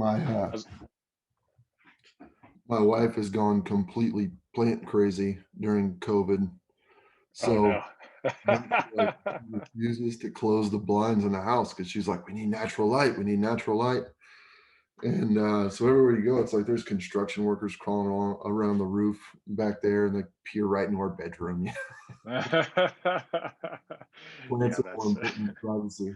My How's- my wife has gone completely plant crazy during COVID. oh So no. now she refuses to close the blinds in the house because she's like, we need natural light. We need natural light. And so everywhere you go, it's like there's construction workers crawling around the roof back there, and they peer right into our bedroom. Plants Yeah, are more that's important than privacy.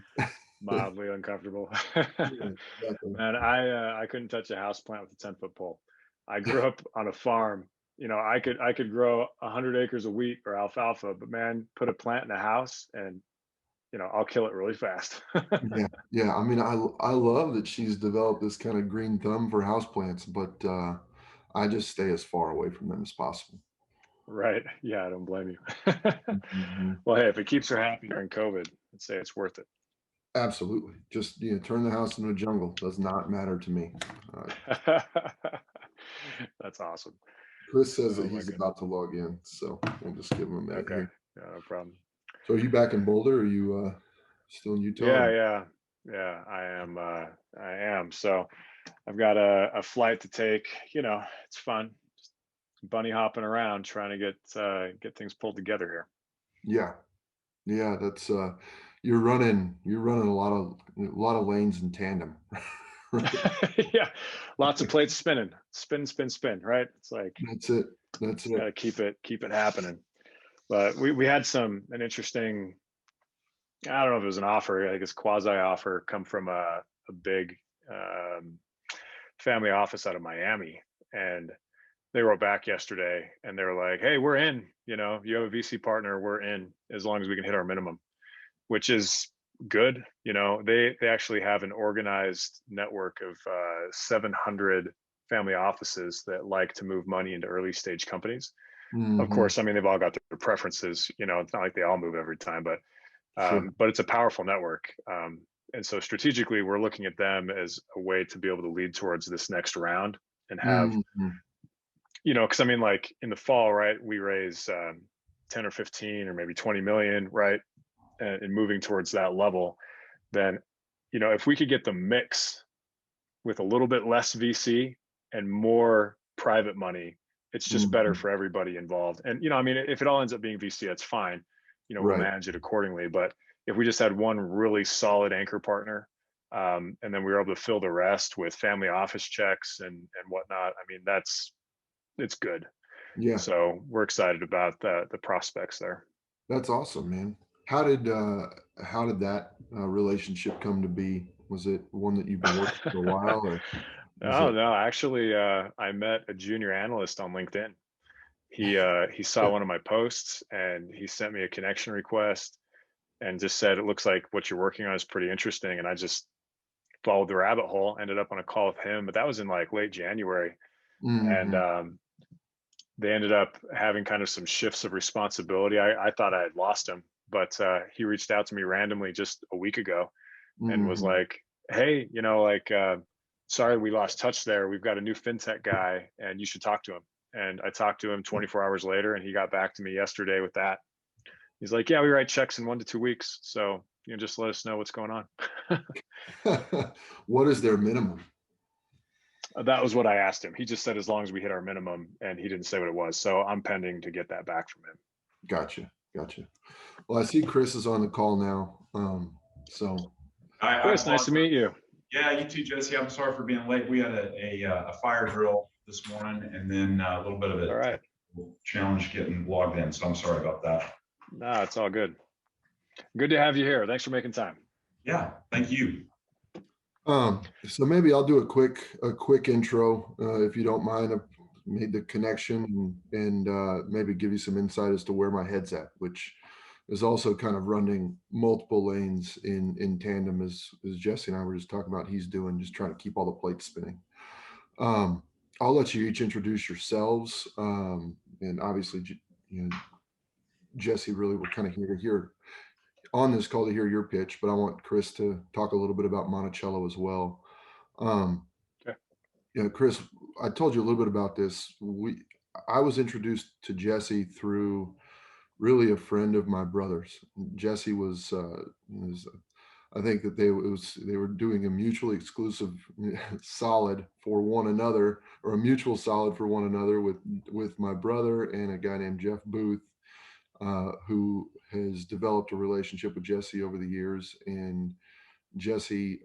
mildly uncomfortable. Yeah, exactly. Man, I couldn't touch a house plant with a 10-foot pole. I grew up on a farm. I could grow 100 acres of wheat or alfalfa, but man, put a plant in a house and I'll kill it really fast. Yeah, yeah. I mean, I love that she's developed this kind of green thumb for houseplants, but I just stay as far away from them as possible. Right. Yeah, I don't blame you. Mhm. Well, hey, if it keeps her happy during COVID, I'd say it's worth it. Absolutely. Just, turn the house into a jungle. Does not matter to me. Uh, That's awesome. Chris says that Oh my he's goodness. about to log in, so we'll just give him a minute Okay. here. Yeah, no problem. So are you back in Boulder? Or are you still in Utah? Yeah, Or? yeah. Yeah, I am. So I've got a flight to take. It's fun. Just bunny hopping around trying to get things pulled together here. Yeah, yeah. That's you're running a lot of lanes in tandem, right? Yeah. Lots of plates spinning. Spin, spin, spin, right? It's like That's it. That's just it. gotta keep it happening. But we had an interesting, I don't know if it was an offer, I guess quasi offer come from a big um, family office out of Miami. And they wrote back yesterday and they were like, hey, we're in. You have a VC partner, we're in as long as we can hit our minimum, which is good. They actually have an organized network of 700 family offices that like to move money into early stage companies. Of Hmm. course, I mean, they've all got their preferences. It's not like they all move every time, but Sure. it's a powerful network. And so strategically, we're looking at them as a way to be able to lead towards this next round and have, Hmm. because I mean, like in the fall, right, we raise 10 or 15 or maybe 20 million, right? And moving towards that level, then, if we could get the mix with a little bit less VC and more private money, it's just better Hmm. for everybody involved. And, I mean, if it all ends up being VC, that's fine. We'll Right. manage it accordingly. But if we just had one really solid anchor partner, and then we were able to fill the rest with family office checks and whatnot, I mean, it's good. Yeah. So we're excited about the prospects there. That's awesome, man. How did that relationship come to be? Was it one that you've been working for a while, or was Oh it? no, actually, I met a junior analyst on LinkedIn. He saw one of my posts and he sent me a connection request and just said, it looks like what you're working on is pretty interesting. And I just followed the rabbit hole, ended up on a call with him, but that was in like late January. And Hmm. they ended up having kind of some shifts of responsibility. I thought I had lost him, but he reached out to me randomly just a week ago and was Hmm. like, hey, sorry we lost touch there. We've got a new fintech guy and you should talk to him. And I talked to him 24 hours later and he got back to me yesterday with that. He's like, yeah, we write checks in 1 to 2 weeks. So just let us know what's going on. What is their minimum? That was what I asked him. He just said as long as we hit our minimum, and he didn't say what it was. So I'm pending to get that back from him. Gotcha. Gotcha. Well, I see Chris is on the call now. So I Chris, nice to apologize. meet you. Yeah, you too, Jesse. I'm sorry for being late. We had a fire drill this morning, and then a little bit of All a right. technical challenge getting logged in. So I'm sorry about that. No, it's all good. Good to have you here. Thanks for making time. Yeah, thank you. so maybe I'll do a quick intro, if you don't mind. I've made the connection and maybe give you some insight as to where my head's at, which is also kind of running multiple lanes in tandem as Jesse and I were just talking about. He's doing just trying to keep all the plates spinning. Um, I'll let you each introduce yourselves, and obviously, Jesse, really, we're kind of here to hear on this call to hear your pitch, but I want Chris to talk a little bit about Monticello as well. Um, Okay. Chris, I told you a little bit about this. I was introduced to Jesse through really a friend of my brother's. Jesse was I think that they were doing a mutually exclusive solid for one another, or a mutual solid for one another with my brother and a guy named Jeff Booth, who has developed a relationship with Jesse over the years. And Jesse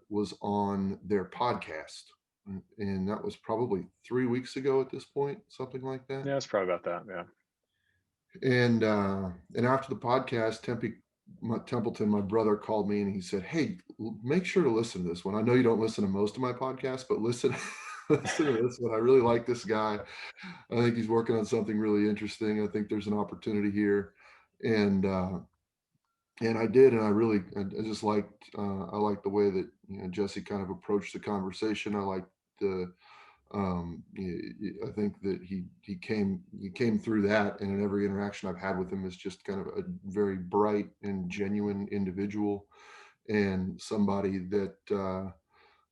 was on their podcast, and that was probably 3 weeks ago at this point, something like that. Yeah, it's probably about that. Yeah. And after the podcast, Templeton, my brother, called me and he said, "Hey, make sure to listen to this one. I know you don't listen to most of my podcasts, but listen, listen to this one. I really like this guy. I think he's working on something really interesting. I think there's an opportunity here." And I did, and I just liked I liked the way that Jesse kind of approached the conversation. I liked the I think that he came through that, and in every interaction I've had with him is just kind of a very bright and genuine individual, and somebody that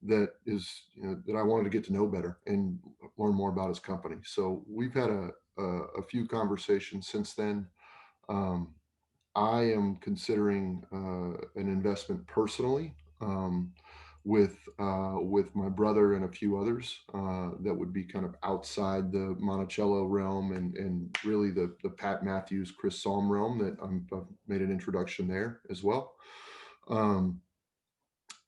that is that I wanted to get to know better and learn more about his company. So we've had a few conversations since then. Um, I am considering an investment personally, with my brother and a few others, that would be kind of outside the Monticello realm, and really the Pat Matthews, Chris Psalm realm, that I've made an introduction there as well. Um,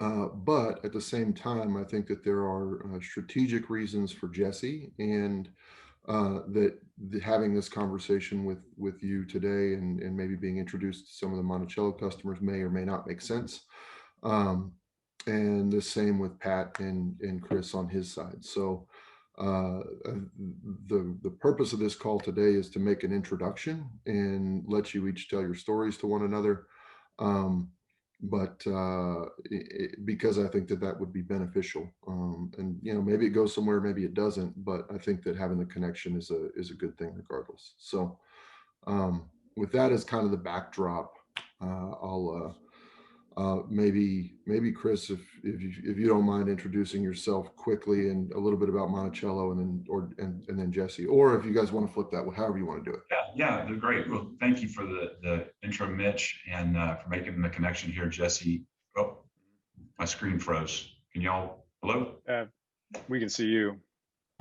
but at the same time, I think that there are strategic reasons for Jesse, and having this conversation with you today, and maybe being introduced to some of the Monticello customers may or may not make sense. Um, and the same with Pat and Chris on his side. So the purpose of this call today is to make an introduction and let you each tell your stories to one another. Um, but because I think that would be beneficial, and maybe it goes somewhere, maybe it doesn't, but I think that having the connection is a good thing regardless. So with that as kind of the backdrop, I'll maybe Chris, if you don't mind introducing yourself quickly and a little bit about Monticello, and then Jesse, or if you guys want to flip that, however you want to do it. Yeah, they're great. Well, thank you for the intro, Mitch, and for making the connection here, Jesse. Oh, my screen froze. Can y'all, hello? We can see you.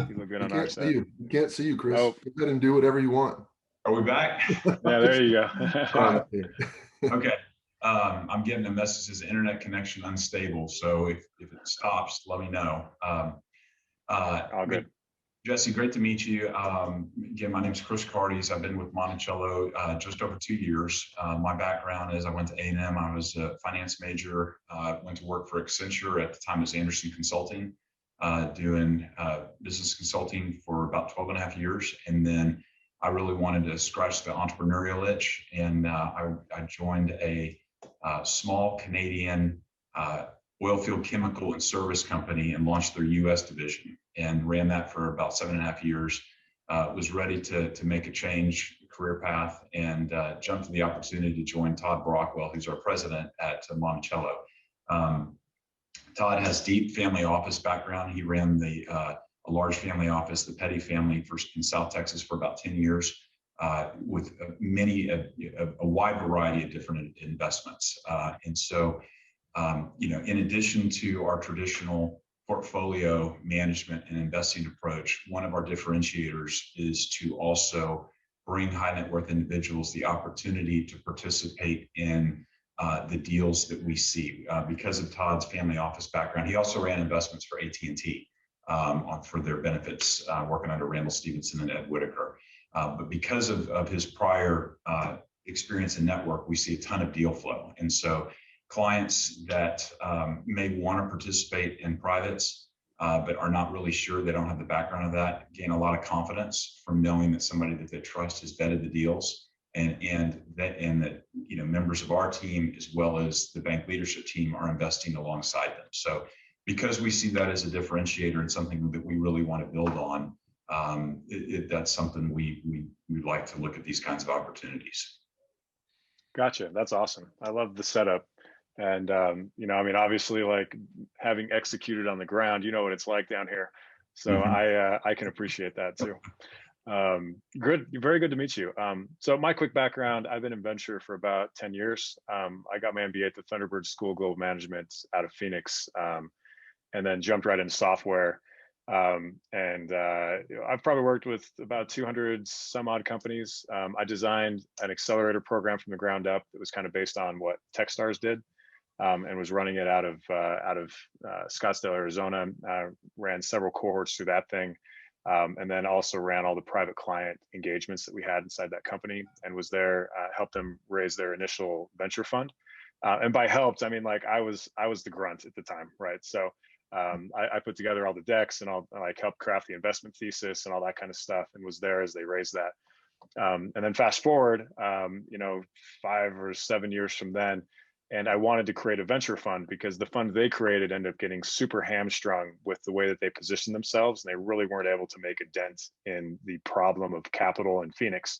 You look good on our side. We can't see you, Chris. Oh. Go ahead and do whatever you want. Are we back? Yeah, there you go. All right. Okay. I'm getting a message that says internet connection unstable. So if it stops, let me know. All good. Jesse, great to meet you. Again, my name is Chris Cardes. I've been with Monticello just over 2 years. My background is I went to A&M. I was a finance major, went to work for Accenture. At the time it was Anderson Consulting, doing business consulting for about 12 and a half years. And then I really wanted to scratch the entrepreneurial itch. And I joined a small Canadian oilfield chemical and service company and launched their US division, and ran that for about 7.5 years. Was ready to make a change, career path, and jumped to the opportunity to join Todd Brockwell, who's our president at Monticello. Todd has deep family office background. He ran a large family office, the Petty family, in South Texas for about 10 years, with a wide variety of different investments. And so, in addition to our traditional portfolio management and investing approach, one of our differentiators is to also bring high net worth individuals the opportunity to participate in the deals that we see. Because of Todd's family office background, he also ran investments for AT&T for their benefits, working under Randall Stevenson and Ed Whitaker. But because of his prior experience and network, we see a ton of deal flow. And so clients that may want to participate in privates, but are not really sure, they don't have the background of that, gain a lot of confidence from knowing that somebody that they trust has vetted the deals, and that members of our team as well as the bank leadership team are investing alongside them. So because we see that as a differentiator and something that we really want to build on, that's something we like to look at these kinds of opportunities. Gotcha. That's awesome. I love the setup. And, obviously, like, having executed on the ground, you know what it's like down here. So I can appreciate that too. Good, very good to meet you. So my quick background, I've been in venture for about 10 years. I got my MBA at the Thunderbird School of Global Management out of Phoenix, and then jumped right into software. I've probably worked with about 200 some odd companies. I designed an accelerator program from the ground up that was kind of based on what Techstars did, and was running it out of Scottsdale, Arizona. Ran several cohorts through that thing, and then also ran all the private client engagements that we had inside that company, and was there, helped them raise their initial venture fund. And by helped, I mean like I was the grunt at the time, right? So I put together all the decks and all, like helped craft the investment thesis and all that kind of stuff, and was there as they raised that. And then fast forward, 5 or 7 years from then, and I wanted to create a venture fund because the fund they created ended up getting super hamstrung with the way that they positioned themselves, and they really weren't able to make a dent in the problem of capital in Phoenix.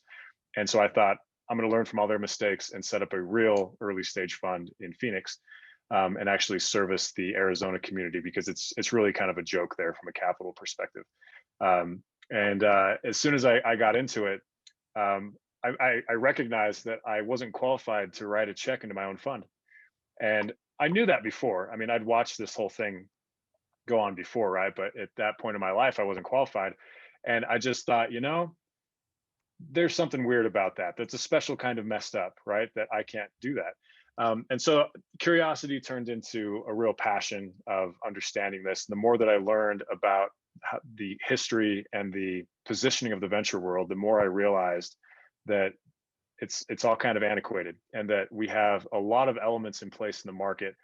And so I thought, I'm going to learn from all their mistakes and set up a real early stage fund in Phoenix, and actually service the Arizona community, because it's really kind of a joke there from a capital perspective. As soon as I got into it, I recognized that I wasn't qualified to write a check into my own fund. And I knew that before. I mean, I'd watched this whole thing go on before, right? But at that point in my life, I wasn't qualified. And I just thought, there's something weird about that. That's a special kind of messed up, right? That I can't do that. And so curiosity turned into a real passion of understanding this. The more that I learned about the history and the positioning of the venture world, the more I realized that it's all kind of antiquated, and that we have a lot of elements in place in the market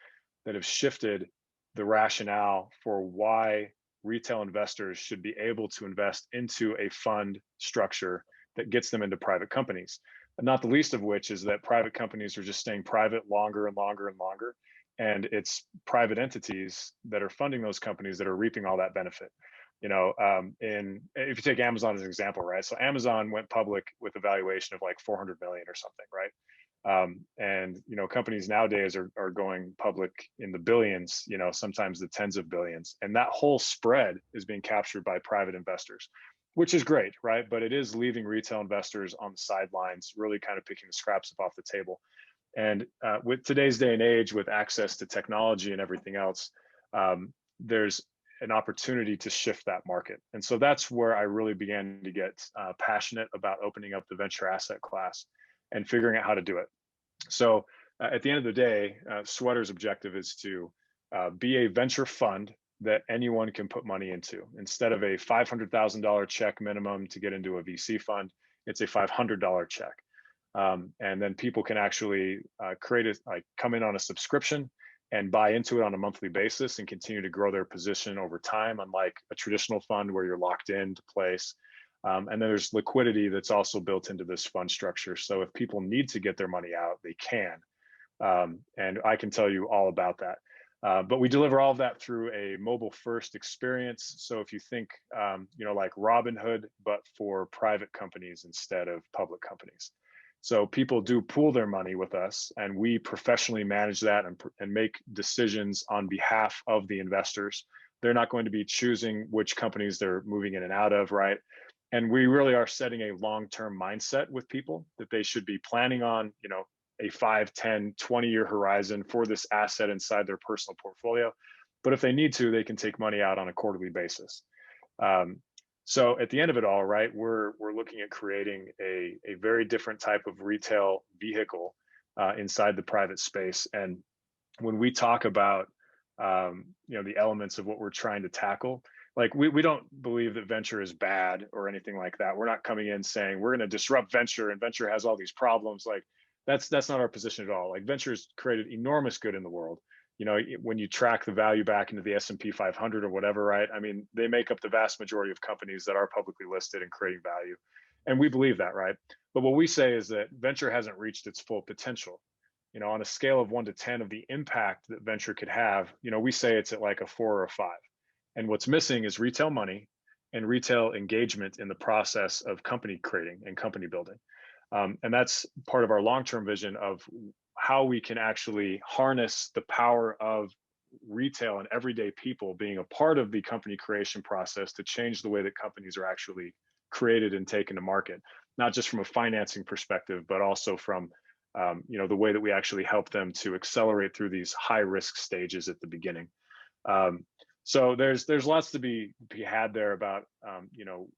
that have shifted the rationale for why retail investors should be able to invest into a fund structure that gets them into private companies. And not the least of which is that private companies are just staying private longer and longer and longer. And it's private entities that are funding those companies that are reaping all that benefit. If you take Amazon as an example, right? So Amazon went public with a valuation of like 400 million or something, right? Companies nowadays are going public in the billions, sometimes the tens of billions. And that whole spread is being captured by private investors, which is great, right? But it is leaving retail investors on the sidelines, really kind of picking the scraps up off the table. And with today's day and age, with access to technology and everything else, there's an opportunity to shift that market. And so that's where I really began to get passionate about opening up the venture asset class and figuring out how to do it. So at the end of the day, Sweater's objective is to be a venture fund that anyone can put money into. Instead of a $500,000 check minimum to get into a VC fund, it's a $500 check. And then people can actually come in on a subscription and buy into it on a monthly basis and continue to grow their position over time, unlike a traditional fund where you're locked into place. And then there's liquidity that's also built into this fund structure. So if people need to get their money out, they can. And I can tell you all about that. But we deliver all of that through a mobile first experience. So if you think, like Robinhood, but for private companies instead of public companies. So people do pool their money with us, and we professionally manage that and make decisions on behalf of the investors. They're not going to be choosing which companies they're moving in and out of, right? And we really are setting a long-term mindset with people that they should be planning on, a 5, 10, 20-year horizon for this asset inside their personal portfolio. But if they need to, they can take money out on a quarterly basis. So at the end of it all, right, we're looking at creating a very different type of retail vehicle inside the private space. And when we talk about the elements of what we're trying to tackle, like we don't believe that venture is bad or anything like that. We're not coming in saying we're going to disrupt venture and venture has all these problems. Like that's not our position at all. Like venture's created enormous good in the world. When you track the value back into the S&P 500 or whatever, right? I mean, they make up the vast majority of companies that are publicly listed and creating value. And we believe that, right? But what we say is that venture hasn't reached its full potential. On a scale of 1 to 10 of the impact that venture could have, we say it's at like a 4 or a 5. And what's missing is retail money and retail engagement in the process of company creating and company building. And that's part of our long-term vision of how we can actually harness the power of retail and everyday people being a part of the company creation process to change the way that companies are actually created and taken to market, not just from a financing perspective, but also from the way that we actually help them to accelerate through these high risk stages at the beginning. So there's lots to be had there about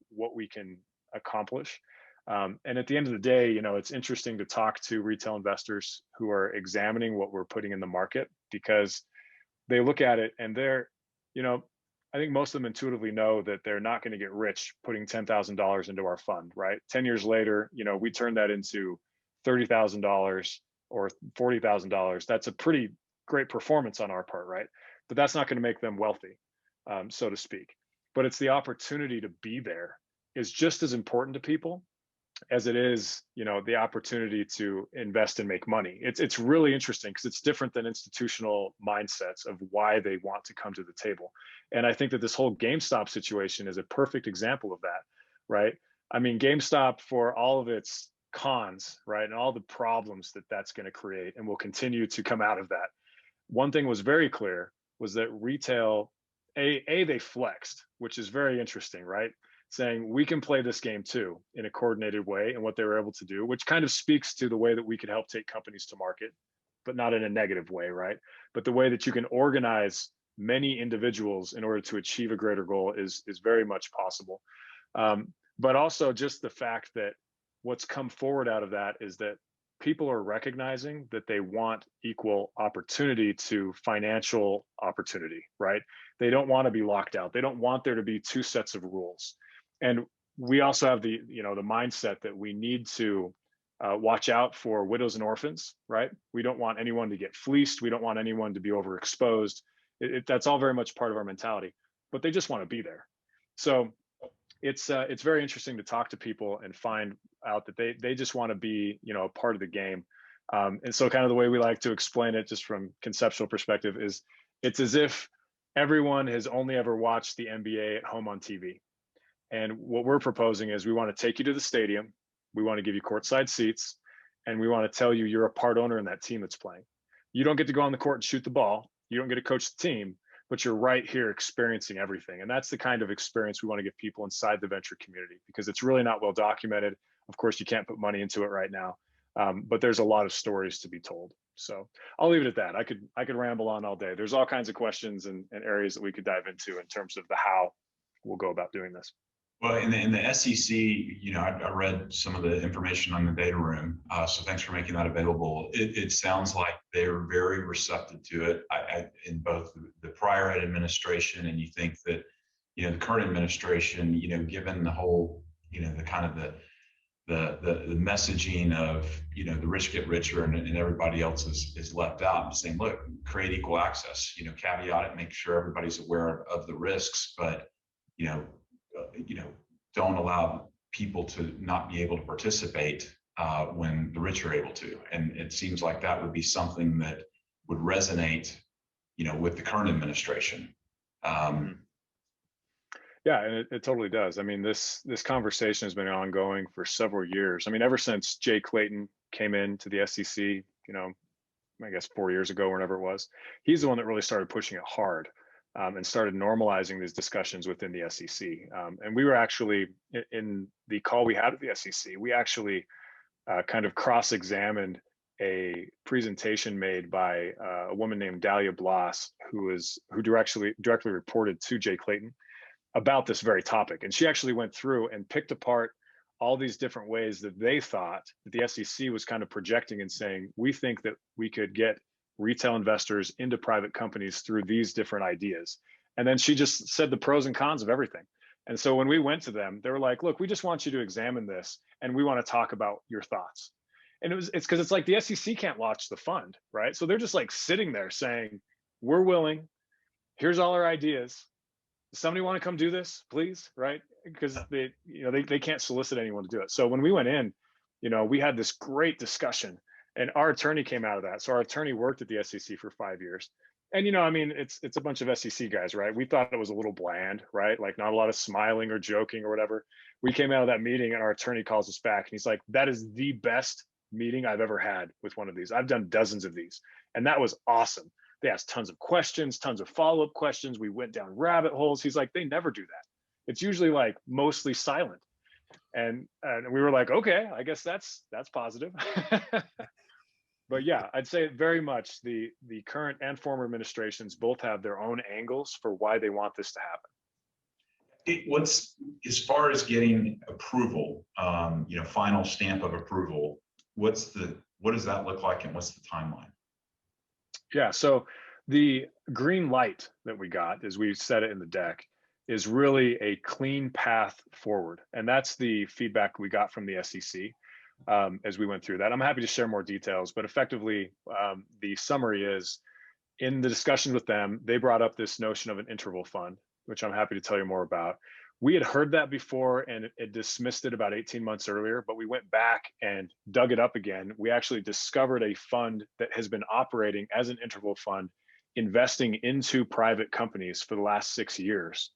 what we can accomplish. And at the end of the day, it's interesting to talk to retail investors who are examining what we're putting in the market, because they look at it and I think most of them intuitively know that they're not going to get rich putting $10,000 into our fund, right? 10 years later, we turn that into $30,000 or $40,000. That's a pretty great performance on our part, right? But that's not going to make them wealthy, so to speak. But it's the opportunity to be there is just as important to people as it is, the opportunity to invest and make money. It's really interesting because it's different than institutional mindsets of why they want to come to the table. And I think that this whole GameStop situation is a perfect example of that, right? I mean, GameStop, for all of its cons, right, and all the problems that that's going to create, and will continue to come out of that. One thing was very clear was that retail, they flexed, which is very interesting, right? Saying we can play this game too in a coordinated way, and what they were able to do, which kind of speaks to the way that we could help take companies to market, but not in a negative way, right? But the way that you can organize many individuals in order to achieve a greater goal is very much possible. But also just the fact that what's come forward out of that is that people are recognizing that they want equal opportunity to financial opportunity, right? They don't want to be locked out. They don't want there to be two sets of rules. And we also have the mindset that we need to watch out for widows and orphans, right? We don't want anyone to get fleeced. We don't want anyone to be overexposed. That's all very much part of our mentality, but they just want to be there. So it's very interesting to talk to people and find out that they just want to be, a part of the game. And so kind of the way we like to explain it, just from conceptual perspective, is it's as if everyone has only ever watched the NBA at home on TV. And what we're proposing is we want to take you to the stadium. We want to give you courtside seats, and we want to tell you you're a part owner in that team that's playing. You don't get to go on the court and shoot the ball. You don't get to coach the team, but you're right here experiencing everything. And that's the kind of experience we want to give people inside the venture community, because it's really not well documented. Of course, you can't put money into it right now, but there's a lot of stories to be told. So I'll leave it at that. I could ramble on all day. There's all kinds of questions and areas that we could dive into in terms of the how we'll go about doing this. Well, in the SEC, I read some of the information on the data room. So thanks for making that available. It sounds like they're very receptive to it. In both the prior administration, and you think that, the current administration, given the whole, the kind of the messaging of, the rich get richer and everybody else is left out, and saying, look, create equal access, caveat it, make sure everybody's aware of the risks, but, don't allow people to not be able to participate when the rich are able to. And it seems like that would be something that would resonate, with the current administration. Yeah, and it totally does. I mean, this conversation has been ongoing for several years. I mean, ever since Jay Clayton came into the SEC, I guess 4 years ago, whenever it was, he's the one that really started pushing it hard. And started normalizing these discussions within the SEC. And we were actually, in the call we had with the SEC, we actually kind of cross-examined a presentation made by a woman named Dahlia Bloss, who directly reported to Jay Clayton about this very topic. And she actually went through and picked apart all these different ways that they thought that the SEC was kind of projecting and saying, we think that we could get retail investors into private companies through these different ideas. And then she just said the pros and cons of everything. And so when we went to them, they were like, look, we just want you to examine this, and we want to talk about your thoughts. And it's because it's like the SEC can't launch the fund, right? So they're just like sitting there saying, we're willing, here's all our ideas. Does somebody want to come do this, please? Right? Because they can't solicit anyone to do it. So when we went in, we had this great discussion. And our attorney came out of that. So our attorney worked at the SEC for 5 years. And, it's a bunch of SEC guys, right? We thought it was a little bland, right? Like not a lot of smiling or joking or whatever. We came out of that meeting and our attorney calls us back and he's like, that is the best meeting I've ever had with one of these. I've done dozens of these. And that was awesome. They asked tons of questions, tons of follow-up questions. We went down rabbit holes. He's like, they never do that. It's usually like mostly silent. And we were like, okay, I guess that's positive. But yeah, I'd say very much the current and former administrations both have their own angles for why they want this to happen. What's, as far as getting approval, final stamp of approval, what does that look like, and what's the timeline? Yeah, so the green light that we got, as we said it in the deck, is really a clean path forward. And that's the feedback we got from the SEC as we went through that. I'm happy to share more details, but effectively, the summary is, in the discussion with them, they brought up this notion of an interval fund, which I'm happy to tell you more about. We had heard that before and it dismissed it about 18 months earlier, but we went back and dug it up again. We actually discovered a fund that has been operating as an interval fund, investing into private companies for the last 6 years.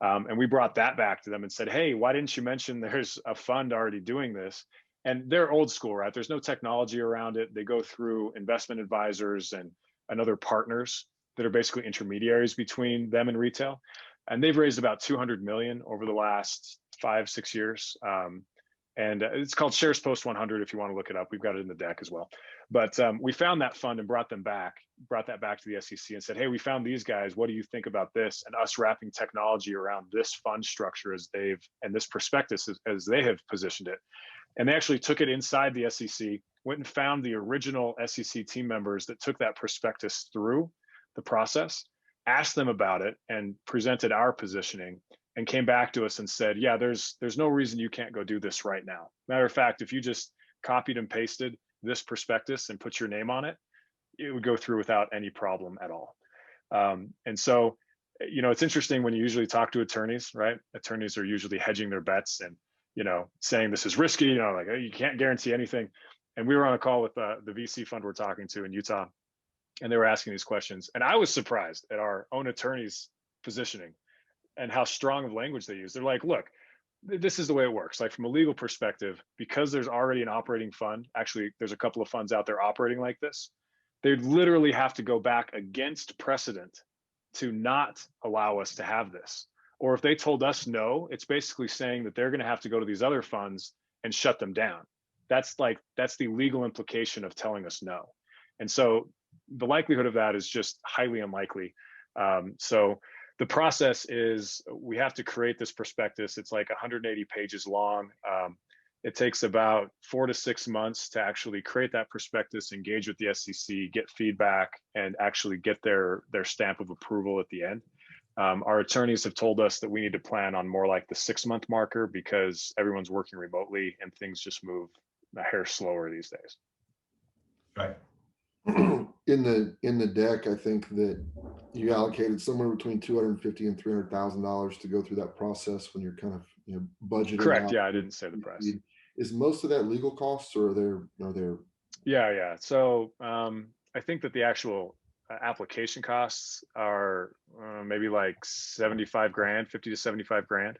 And we brought that back to them and said, hey, why didn't you mention there's a fund already doing this? And they're old school, right? There's no technology around it. They go through investment advisors and other partners that are basically intermediaries between them and retail. And they've raised about 200 million over the last 5-6 years. And it's called Shares Post 100 if you want to look it up. We've got it in the deck as well. But we found that fund and brought that back to the SEC and said, hey, we found these guys. What do you think about this? And us wrapping technology around this fund structure and this prospectus as they have positioned it. And they actually took it inside the SEC, went and found the original SEC team members that took that prospectus through the process, asked them about it, and presented our positioning, and came back to us and said, yeah, there's no reason you can't go do this right now. Matter of fact, if you just copied and pasted this prospectus and put your name on it, it would go through without any problem at all. And so, it's interesting when you usually talk to attorneys, right? Attorneys are usually hedging their bets and, saying this is risky, like, oh, you can't guarantee anything. And we were on a call with the VC fund we're talking to in Utah, and they were asking these questions. And I was surprised at our own attorneys' positioning and how strong of language they use. They're like, look, this is the way it works. Like, from a legal perspective, because there's already an operating fund, actually, there's a couple of funds out there operating like this, they'd literally have to go back against precedent to not allow us to have this. Or if they told us no, it's basically saying that they're going to have to go to these other funds and shut them down. That's the legal implication of telling us no. And so the likelihood of that is just highly unlikely. So the process is, we have to create this prospectus. It's like 180 pages long. It takes about 4 to 6 months to actually create that prospectus, engage with the SEC, get feedback, and actually get their stamp of approval at the end. Our attorneys have told us that we need to plan on more like the 6-month marker, because everyone's working remotely and things just move a hair slower these days. Right. In the deck, I think that you allocated somewhere between $250,000 and $300,000 to go through that process when you're kind of budgeting. Correct. Yeah, I didn't say the price. Is most of that legal costs, or are there? Yeah. So I think that the actual application costs are maybe like 75 grand, 50 to 75 grand.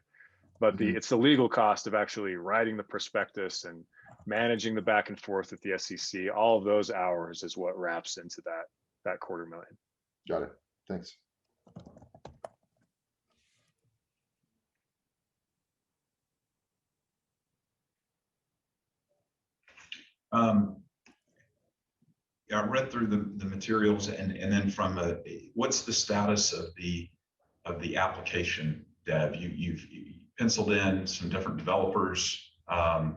But it's the legal cost of actually writing the prospectus and managing the back and forth with the SEC. All of those hours is what wraps into that $250,000. Got it. Thanks. I read through the materials, and then from what's the status of the application, Dev? You've penciled in some different developers. It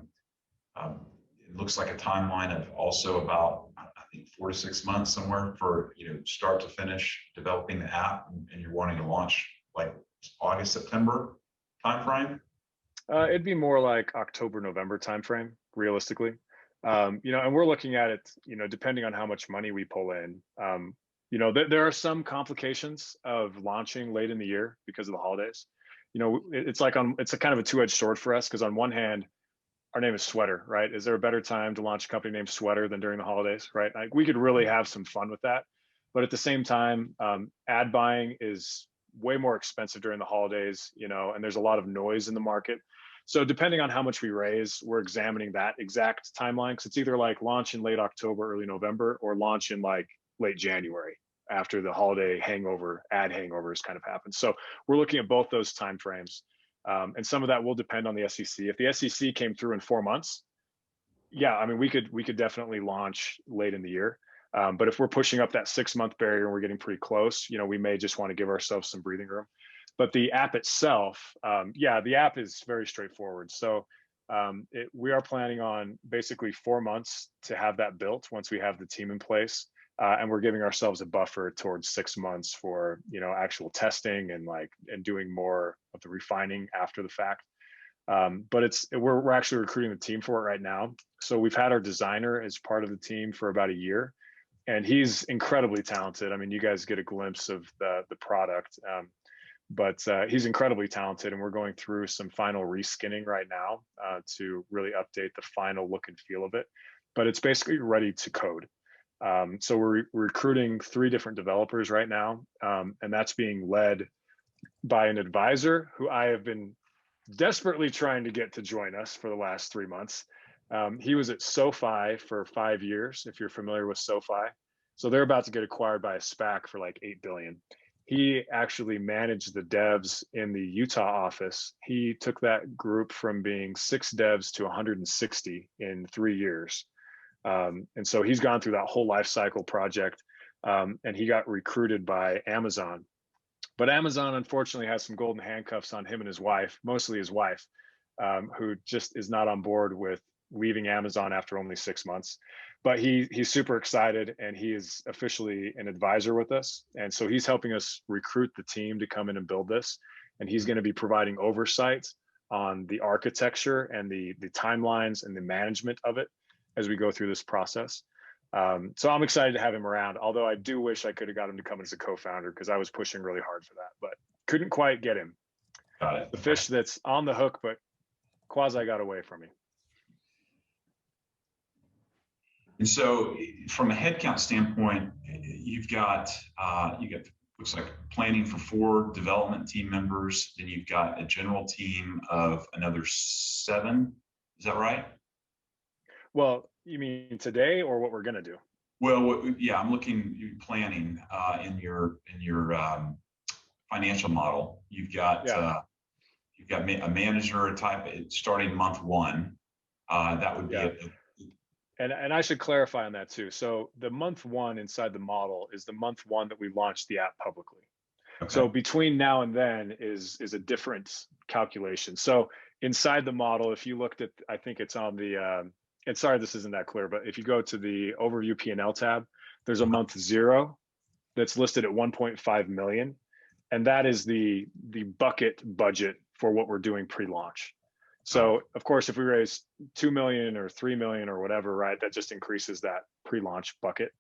looks like a timeline of also about, I think, 4 to 6 months somewhere for start to finish developing the app, and you're wanting to launch like August, September timeframe. It'd be more like October, November timeframe, realistically. And we're looking at it, depending on how much money we pull in. There are some complications of launching late in the year because of the holidays. It's a kind of a two-edged sword for us, because on one hand, our name is Sweater, right? Is there a better time to launch a company named Sweater than during the holidays, right? Like, we could really have some fun with that. But at the same time, ad buying is way more expensive during the holidays, and there's a lot of noise in the market. So depending on how much we raise, we're examining that exact timeline, because it's either like launch in late October, early November, or launch in like late January after the holiday hangover, ad hangovers kind of happen. So we're looking at both those timeframes. And some of that will depend on the SEC. If the SEC came through in 4 months, yeah, I mean, we could definitely launch late in the year. But if we're pushing up that 6-month barrier and we're getting pretty close, we may just want to give ourselves some breathing room. But the app itself, yeah, the app is very straightforward. So we are planning on basically 4 months to have that built once we have the team in place. And we're giving ourselves a buffer towards 6 months for, actual testing and doing more of the refining after the fact. But we're actually recruiting the team for it right now. So we've had our designer as part of the team for about a year, and he's incredibly talented. I mean, you guys get a glimpse of the product, but he's incredibly talented, and we're going through some final reskinning right now to really update the final look and feel of it. But it's basically ready to code. So we're recruiting 3 different developers right now, and that's being led by an advisor who I have been desperately trying to get to join us for the last 3 months. He was at SoFi for 5 years, if you're familiar with SoFi. So they're about to get acquired by a SPAC for like $8 billion. He actually managed the devs in the Utah office. He took that group from being 6 devs to 160 in 3 years. And so he's gone through that whole life cycle project, and he got recruited by Amazon. But Amazon, unfortunately, has some golden handcuffs on him and his wife, mostly his wife, who just is not on board with leaving Amazon after only 6 months. But he's super excited, and he is officially an advisor with us. And so he's helping us recruit the team to come in and build this. And he's going to be providing oversight on the architecture and the timelines and the management of it as we go through this process. So I'm excited to have him around, although I do wish I could have got him to come as a co-founder, because I was pushing really hard for that, but couldn't quite get him. Got it. The fish that's on the hook, but quasi got away from me. And so from a headcount standpoint, you've got looks like planning for 4 development team members, then you've got a general team of another 7. Is that right? Well, you mean today or what we're going to do? Well, yeah, I'm looking planning in your financial model. You've got a manager type starting month 1. That would be And I should clarify on that too. So the month 1 inside the model is the month 1 that we launched the app publicly. Okay. So between now and then is a different calculation. So inside the model, if you looked at, I think it's on the and sorry, this isn't that clear, but if you go to the overview P&L tab, there's a month 0 that's listed at 1.5 million. And that is the bucket budget for what we're doing pre-launch. So of course, if we raise 2 million or 3 million or whatever, right, that just increases that pre-launch bucket.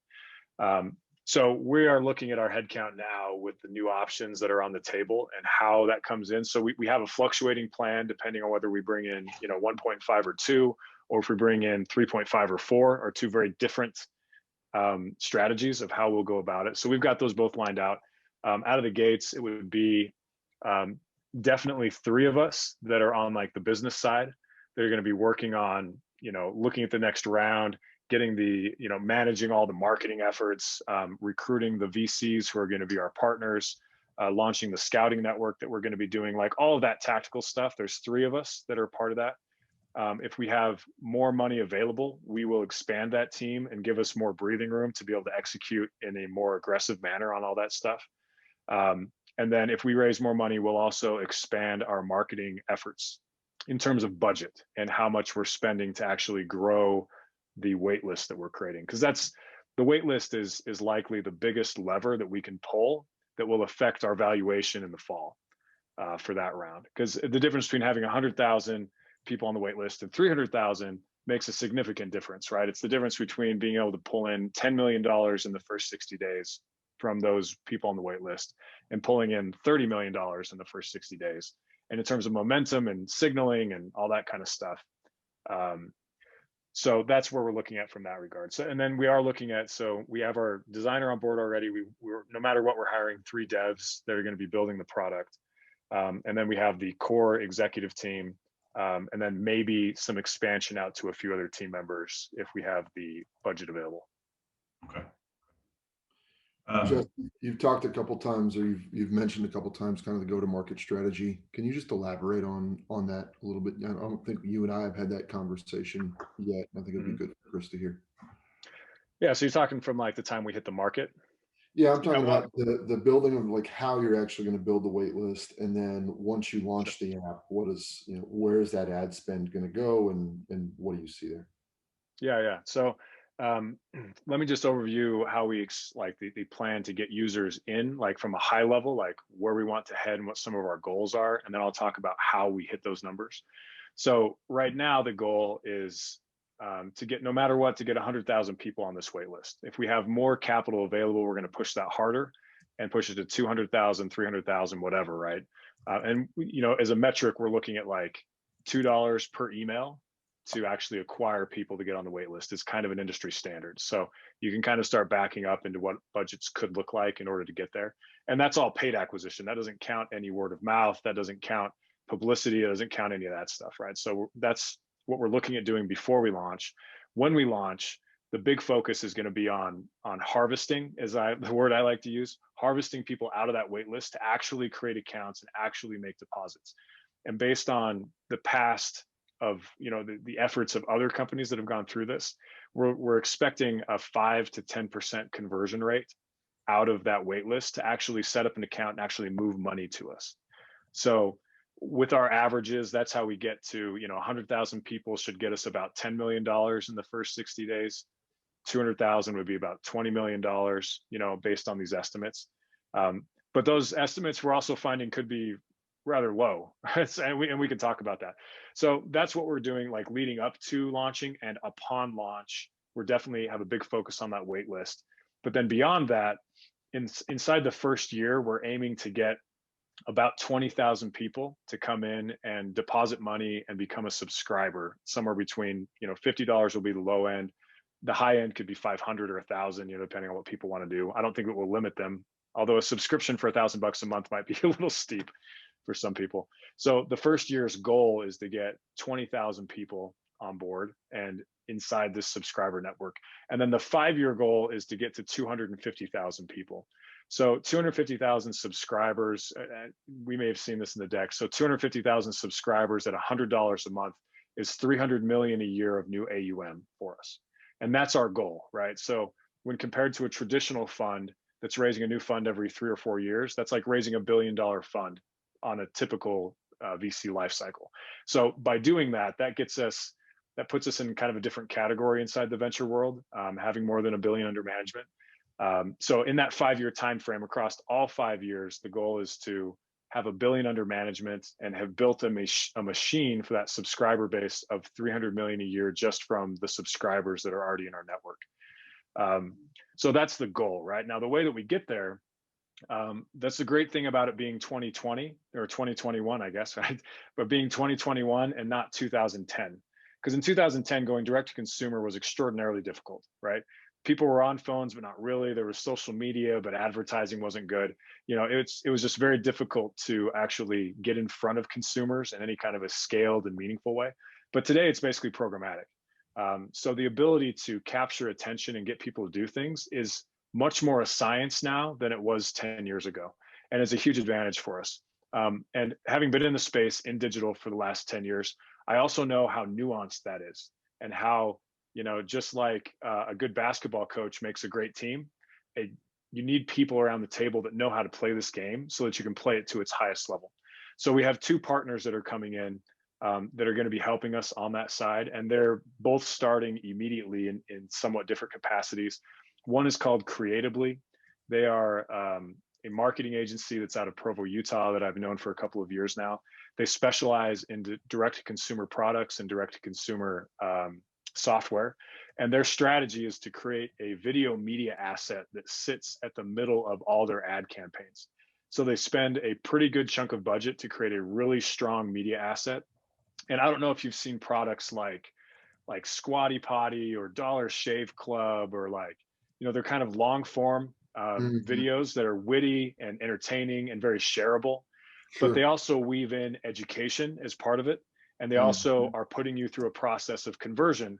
So we are looking at our headcount now with the new options that are on the table and how that comes in. So we have a fluctuating plan depending on whether we bring in 1.5 or 2, or if we bring in 3.5 or 4, are 2 very different strategies of how we'll go about it. So we've got those both lined out. Out of the gates, it would be definitely 3 of us that are on like the business side. They're going to be working on, looking at the next round, getting the, managing all the marketing efforts, recruiting the VCs who are going to be our partners, launching the scouting network that we're going to be doing, like all of that tactical stuff. There's 3 of us that are part of that. If we have more money available, we will expand that team and give us more breathing room to be able to execute in a more aggressive manner on all that stuff. And then if we raise more money, we'll also expand our marketing efforts in terms of budget and how much we're spending to actually grow the wait list that we're creating. Because the wait list is likely the biggest lever that we can pull that will affect our valuation in the fall for that round. Because the difference between having 100,000 people on the wait list and 300,000 makes a significant difference, right? It's the difference between being able to pull in $10 million in the first 60 days from those people on the wait list and pulling in $30 million in the first 60 days. And in terms of momentum and signaling and all that kind of stuff. So that's where we're looking at from that regard. So, and then we are looking at, so we have our designer on board already. We're no matter what, we're hiring 3 devs that are going to be building the product. And then we have the core executive team. And then maybe some expansion out to a few other team members if we have the budget available. Okay. Jeff, you've talked a couple times, or you've mentioned a couple times, kind of the go-to-market strategy. Can you just elaborate on that a little bit? I don't think you and I have had that conversation yet. I think it'd be Mhm. good for Chris to hear. Yeah, so you're talking from like the time we hit the market. Yeah, I'm Yeah, talking well, about the building of like how you're actually going to build the wait list, and then once you launch the app, what is, where is that ad spend going to go, and what do you see there? yeah. So um, let me just overview how we like the plan to get users in, like from a high level, like where we want to head and what some of our goals are, and then I'll talk about how we hit those numbers. So right now the goal is to get, no matter what, to get 100,000 people on this wait list. If we have more capital available, we're going to push that harder and push it to 200,000, 300,000, whatever, right? And as a metric, we're looking at like $2 per email to actually acquire people to get on the wait list. Is kind of an industry standard. So you can kind of start backing up into what budgets could look like in order to get there. And that's all paid acquisition. That doesn't count any word of mouth. That doesn't count publicity. It doesn't count any of that stuff, right? So that's what we're looking at doing before we launch. When we launch, the big focus is going to be on harvesting, the word I like to use, harvesting people out of that wait list to actually create accounts and actually make deposits. And based on the past of the efforts of other companies that have gone through this, we're expecting a 5 to 10% conversion rate out of that wait list to actually set up an account and actually move money to us. So with our averages, that's how we get to, 100,000 people should get us about $10 million in the first 60 days. 200,000 would be about $20 million, based on these estimates. But those estimates we're also finding could be rather low, and we can talk about that. So that's what we're doing, like leading up to launching, and upon launch, we're definitely have a big focus on that wait list. But then beyond that, inside the first year, we're aiming to get about 20,000 people to come in and deposit money and become a subscriber. Somewhere between, $50 will be the low end. The high end could be 500 or 1,000, depending on what people want to do. I don't think it will limit them, although a subscription for $1,000 a month might be a little steep for some people. So the first year's goal is to get 20,000 people on board and inside this subscriber network. And then the 5-year goal is to get to 250,000 people. So 250,000 subscribers, we may have seen this in the deck. So 250,000 subscribers at $100 a month is 300 million a year of new AUM for us. And that's our goal, right? So when compared to a traditional fund that's raising a new fund every 3 or 4 years, that's like raising $1 billion fund on a typical VC life cycle. So by doing that, that puts us in kind of a different category inside the venture world, having more than $1 billion under management. So in that 5-year time frame, across all 5 years, the goal is to have $1 billion under management and have built a machine for that subscriber base of 300 million a year just from the subscribers that are already in our network. So that's the goal, right? Now, the way that we get there, that's the great thing about it being 2020 or 2021, I guess, right? But being 2021 and not 2010. Because in 2010, going direct to consumer was extraordinarily difficult, right? People were on phones, but not really. There was social media, but advertising wasn't good. It was just very difficult to actually get in front of consumers in any kind of a scaled and meaningful way. But today it's basically programmatic. So the ability to capture attention and get people to do things is much more a science now than it was 10 years ago. And it's a huge advantage for us. And having been in the space in digital for the last 10 years, I also know how nuanced that is, and how, just like a good basketball coach makes a great team, you need people around the table that know how to play this game so that you can play it to its highest level. So we have 2 partners that are coming in that are going to be helping us on that side. And they're both starting immediately in somewhat different capacities. One is called Creatively. They are a marketing agency that's out of Provo, Utah, that I've known for a couple of years now. They specialize in direct-to-consumer products and direct-to-consumer software. And their strategy is to create a video media asset that sits at the middle of all their ad campaigns. So they spend a pretty good chunk of budget to create a really strong media asset. And I don't know if you've seen products like Squatty Potty or Dollar Shave Club, or they're kind of long form videos that are witty and entertaining and very shareable. Sure. But they also weave in education as part of it. And they also are putting you through a process of conversion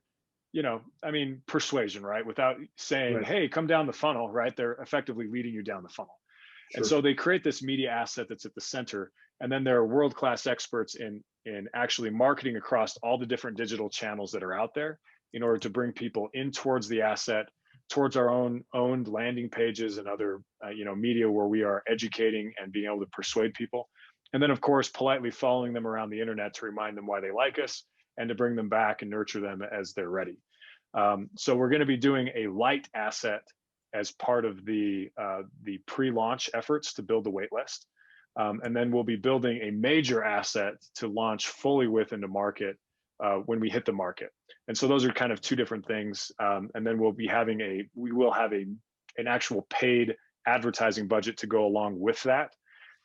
I mean, persuasion, right? Without saying, Right. hey, come down the funnel, right? They're effectively leading you down the funnel. And Sure. so they create this media asset that's at the center. And then there are world-class experts in actually marketing across all the different digital channels that are out there in order to bring people in towards the asset, towards our own owned landing pages and other media where we are educating and being able to persuade people. And then of course, politely following them around the internet to remind them why they like us and to bring them back and nurture them as they're ready. So we're going to be doing a light asset as part of the pre-launch efforts to build the wait list. And then we'll be building a major asset to launch fully with into market when we hit the market. And so those are kind of two different things. And then we will have an actual paid advertising budget to go along with that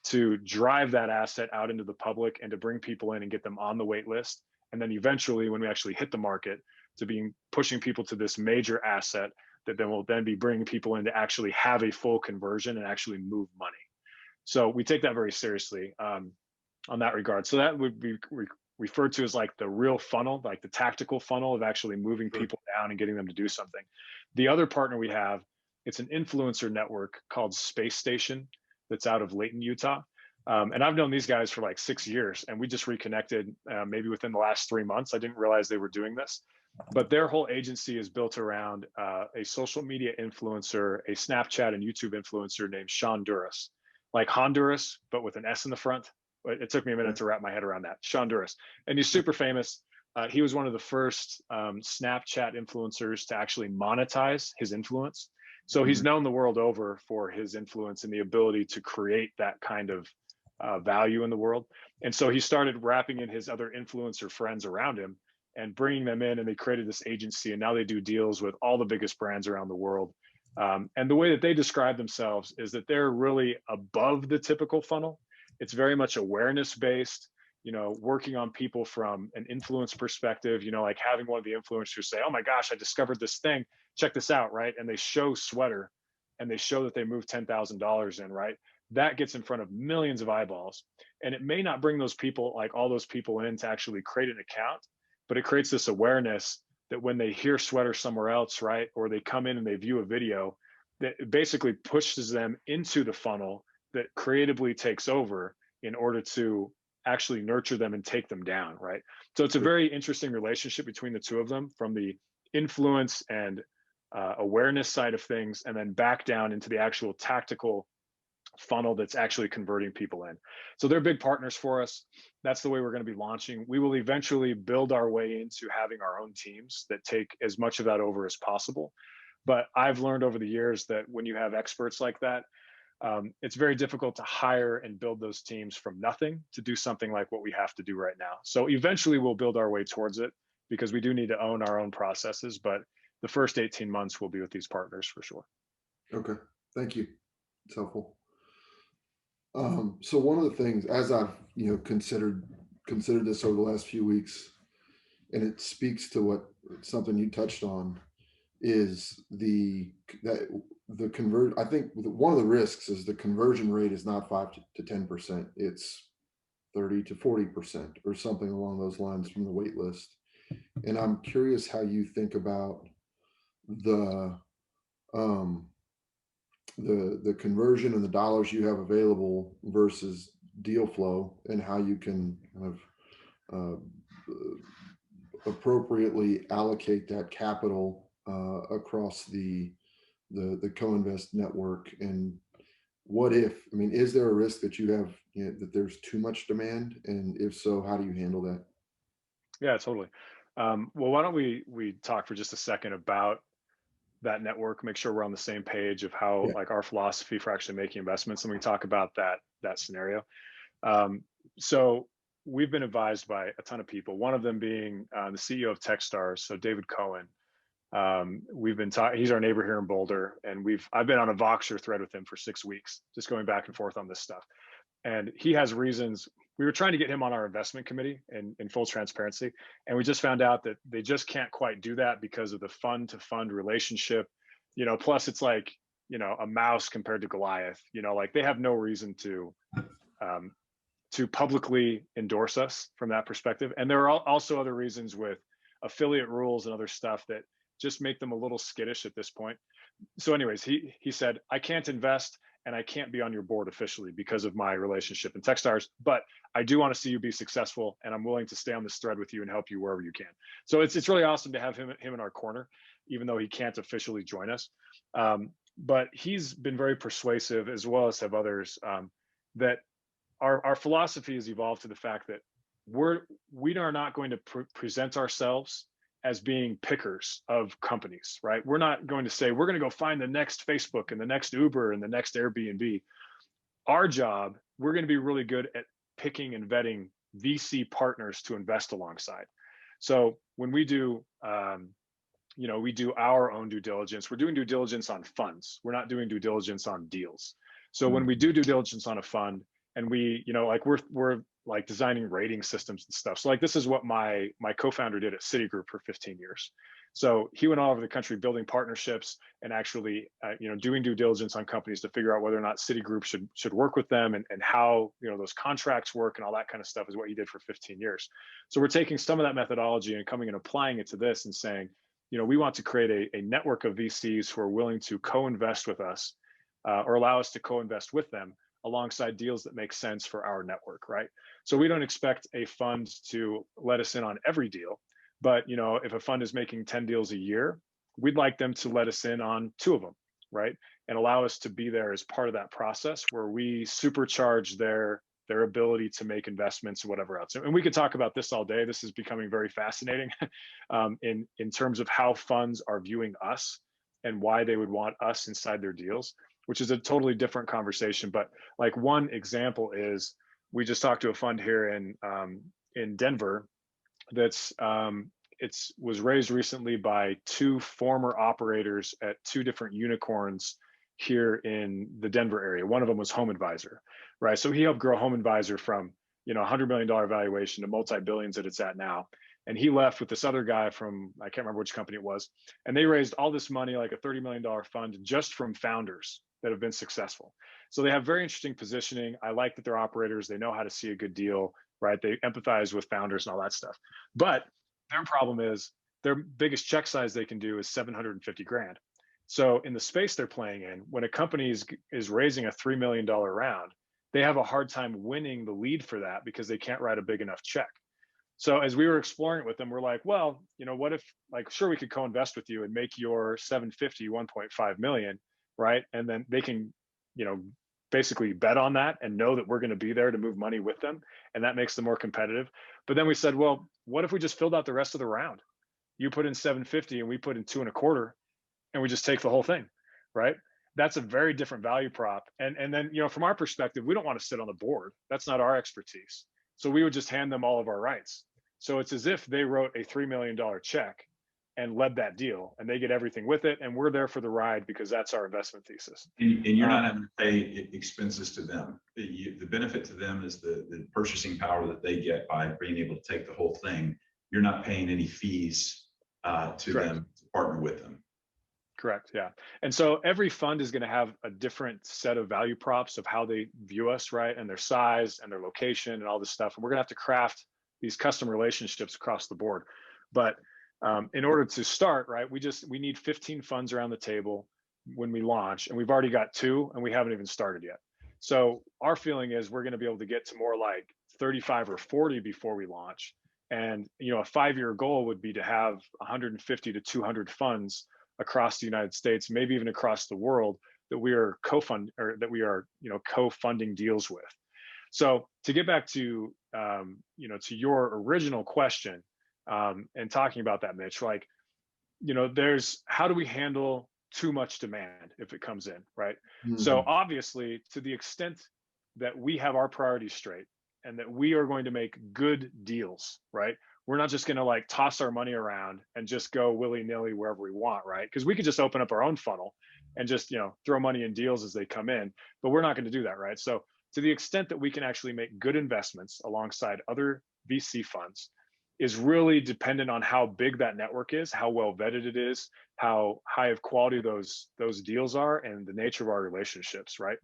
to drive that asset out into the public and to bring people in and get them on the wait list. And then eventually, when we actually hit the market, to be pushing people to this major asset that then will then be bringing people in to actually have a full conversion and actually move money. So we take that very seriously on that regard. So that would be referred to as like the real funnel, like the tactical funnel of actually moving Sure. people down and getting them to do something. The other partner we have, it's an influencer network called Space Station that's out of Layton, Utah. And I've known these guys for like 6 years, and we just reconnected maybe within the last 3 months. I didn't realize they were doing this, but their whole agency is built around a social media influencer, a Snapchat and YouTube influencer named Sean Duras, like Honduras, but with an S in the front. It took me a minute Right. to wrap my head around that. Sean Duras, and he's super famous. He was one of the first Snapchat influencers to actually monetize his influence. So he's Mhm. known the world over for his influence and the ability to create that kind of value in the world. And so he started wrapping in his other influencer friends around him and bringing them in, and they created this agency, and now they do deals with all the biggest brands around the world. And the way that they describe themselves is that they're really above the typical funnel. It's very much awareness based, working on people from an influence perspective, like having one of the influencers say, oh my gosh, I discovered this thing, check this out, right? And they show sweater and they show that they moved $10,000 in, right? That gets in front of millions of eyeballs. And it may not bring those people, like all those people in to actually create an account, but it creates this awareness that when they hear sweater somewhere else, right, or they come in and they view a video, that basically pushes them into the funnel that creatively takes over in order to actually nurture them and take them down, right? So it's a Sure. very interesting relationship between the two of them, from the influence and awareness side of things, and then back down into the actual tactical funnel that's actually converting people in. So they're big partners for us. That's the way we're going to be launching. We will eventually build our way into having our own teams that take as much of that over as possible. But I've learned over the years that when you have experts like that, it's very difficult to hire and build those teams from nothing to do something like what we have to do right now. So eventually we'll build our way towards it because we do need to own our own processes. But the first 18 months will be with these partners for sure. Okay. Thank you. It's helpful. So one of the things, as I've considered this over the last few weeks, and it speaks to what something you touched on, is the convert. I think one of the risks is the conversion rate is not 5 to 10%. It's 30 to 40% or something along those lines from the wait list. And I'm curious how you think about the um, the conversion and the dollars you have available versus deal flow, and how you can kind of appropriately allocate that capital across the co-invest network. And what if, I mean, is there a risk that you have, that there's too much demand, and if so, how do you handle that? Yeah, totally. Well, why don't we talk for just a second about that network, make sure we're on the same page of how, Yeah. like, our philosophy for actually making investments, and we talk about that scenario. Um, so we've been advised by a ton of people, one of them being the CEO of Techstars, so David Cohen. We've been talking, he's our neighbor here in Boulder, and I've been on a Voxer thread with him for 6 weeks, just going back and forth on this stuff. And he has reasons. We were trying to get him on our investment committee in full transparency, and we just found out that they just can't quite do that because of the fund to fund relationship. Plus it's like, a mouse compared to Goliath. Like, they have no reason um, to publicly endorse us from that perspective. And there are also other reasons with affiliate rules and other stuff that just make them a little skittish at this point. So anyways, he said, I can't invest and I can't be on your board officially because of my relationship in Techstars, but I do want to see you be successful, and I'm willing to stay on this thread with you and help you wherever you can. So it's really awesome to have him in our corner, even though he can't officially join us. But he's been very persuasive, as well as have others, that our philosophy has evolved to the fact that we are not going to present ourselves as being pickers of companies, right? We're not going to say we're going to go find the next Facebook and the next Uber and the next Airbnb. Our job, we're going to be really good at picking and vetting VC partners to invest alongside. So when we do, we do our own due diligence. We're doing due diligence on funds. We're not doing due diligence on deals. So when we do due diligence on a fund, and we, like we're like designing rating systems and stuff. So like this is what my co-founder did at Citigroup for 15 years. So he went all over the country building partnerships and actually, doing due diligence on companies to figure out whether or not Citigroup should work with them, and how, those contracts work and all that kind of stuff is what he did for 15 years. So we're taking some of that methodology and coming and applying it to this and saying, we want to create a network of VCs who are willing to co-invest with us, or allow us to co-invest with them alongside deals that make sense for our network, right? So we don't expect a fund to let us in on every deal, but if a fund is making 10 deals a year, we'd like them to let us in on 2 of them, right? And allow us to be there as part of that process where we supercharge their ability to make investments or whatever else. And we could talk about this all day. This is becoming very fascinating in terms of how funds are viewing us and why they would want us inside their deals, which is a totally different conversation. But like one example is, we just talked to a fund here in Denver that's was raised recently by 2 former operators at 2 different unicorns here in the Denver area. One of them was Home Advisor, right? So he helped grow Home Advisor from $100 million valuation to multi-billions that it's at now. And he left with this other guy from, I can't remember which company it was, and they raised all this money, like a $30 million fund, just from founders that have been successful. So they have very interesting positioning. I like that they're operators. They know how to see a good deal, right? They empathize with founders and all that stuff. But their problem is their biggest check size they can do is 750 grand. So in the space they're playing in, when a company is raising a $3 million round, they have a hard time winning the lead for that because they can't write a big enough check. So as we were exploring it with them, we're like, well, what if, like, sure, we could co-invest with you and make your 750 1.5 million, right? And then they can, basically bet on that and know that we're going to be there to move money with them, and that makes them more competitive. But then we said, well, what if we just filled out the rest of the round? You put in 750 and we put in 2.25, and we just take the whole thing, right? That's a very different value prop. And then, from our perspective, we don't want to sit on the board. That's not our expertise. So we would just hand them all of our rights. So it's as if they wrote a $3 million check and led that deal, and they get everything with it, and we're there for the ride because that's our investment thesis. And you're not having to pay expenses to them. The benefit to them is the purchasing power that they get by being able to take the whole thing. You're not paying any fees to Correct. them to partner with them. Correct. Yeah. And so every fund is going to have a different set of value props of how they view us, right? And their size and their location and all this stuff. And we're going to have to craft these custom relationships across the board. But in order to start, right, we need 15 funds around the table when we launch, and we've already got 2, and we haven't even started yet. So our feeling is we're going to be able to get to more like 35 or 40 before we launch. And, a 5-year goal would be to have 150 to 200 funds across the United States, maybe even across the world, that we are co-funding deals with. So to get back to, to your original question, and talking about that, Mitch, like, there's, how do we handle too much demand if it comes in, right? Mm-hmm. So obviously, to the extent that we have our priorities straight and that we are going to make good deals, right? We're not just going to like toss our money around and just go willy-nilly wherever we want, right? Because we could just open up our own funnel and just, throw money in deals as they come in, but we're not going to do that, right? So to the extent that we can actually make good investments alongside other VC funds is really dependent on how big that network is, how well vetted it is, how high of quality those deals are, and the nature of our relationships, right?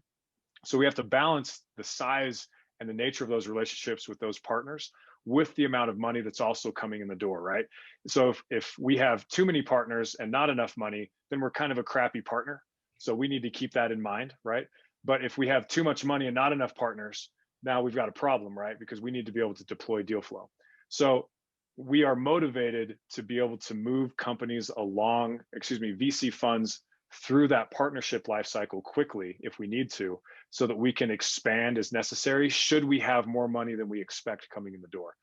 So we have to balance the size and the nature of those relationships with those partners with the amount of money that's also coming in the door, right? So if we have too many partners and not enough money, then we're kind of a crappy partner. So we need to keep that in mind, right? But if we have too much money and not enough partners, now we've got a problem, right? Because we need to be able to deploy deal flow. So we are motivated to be able to move companies along, VC funds through that partnership lifecycle quickly if we need to, so that we can expand as necessary should we have more money than we expect coming in the door.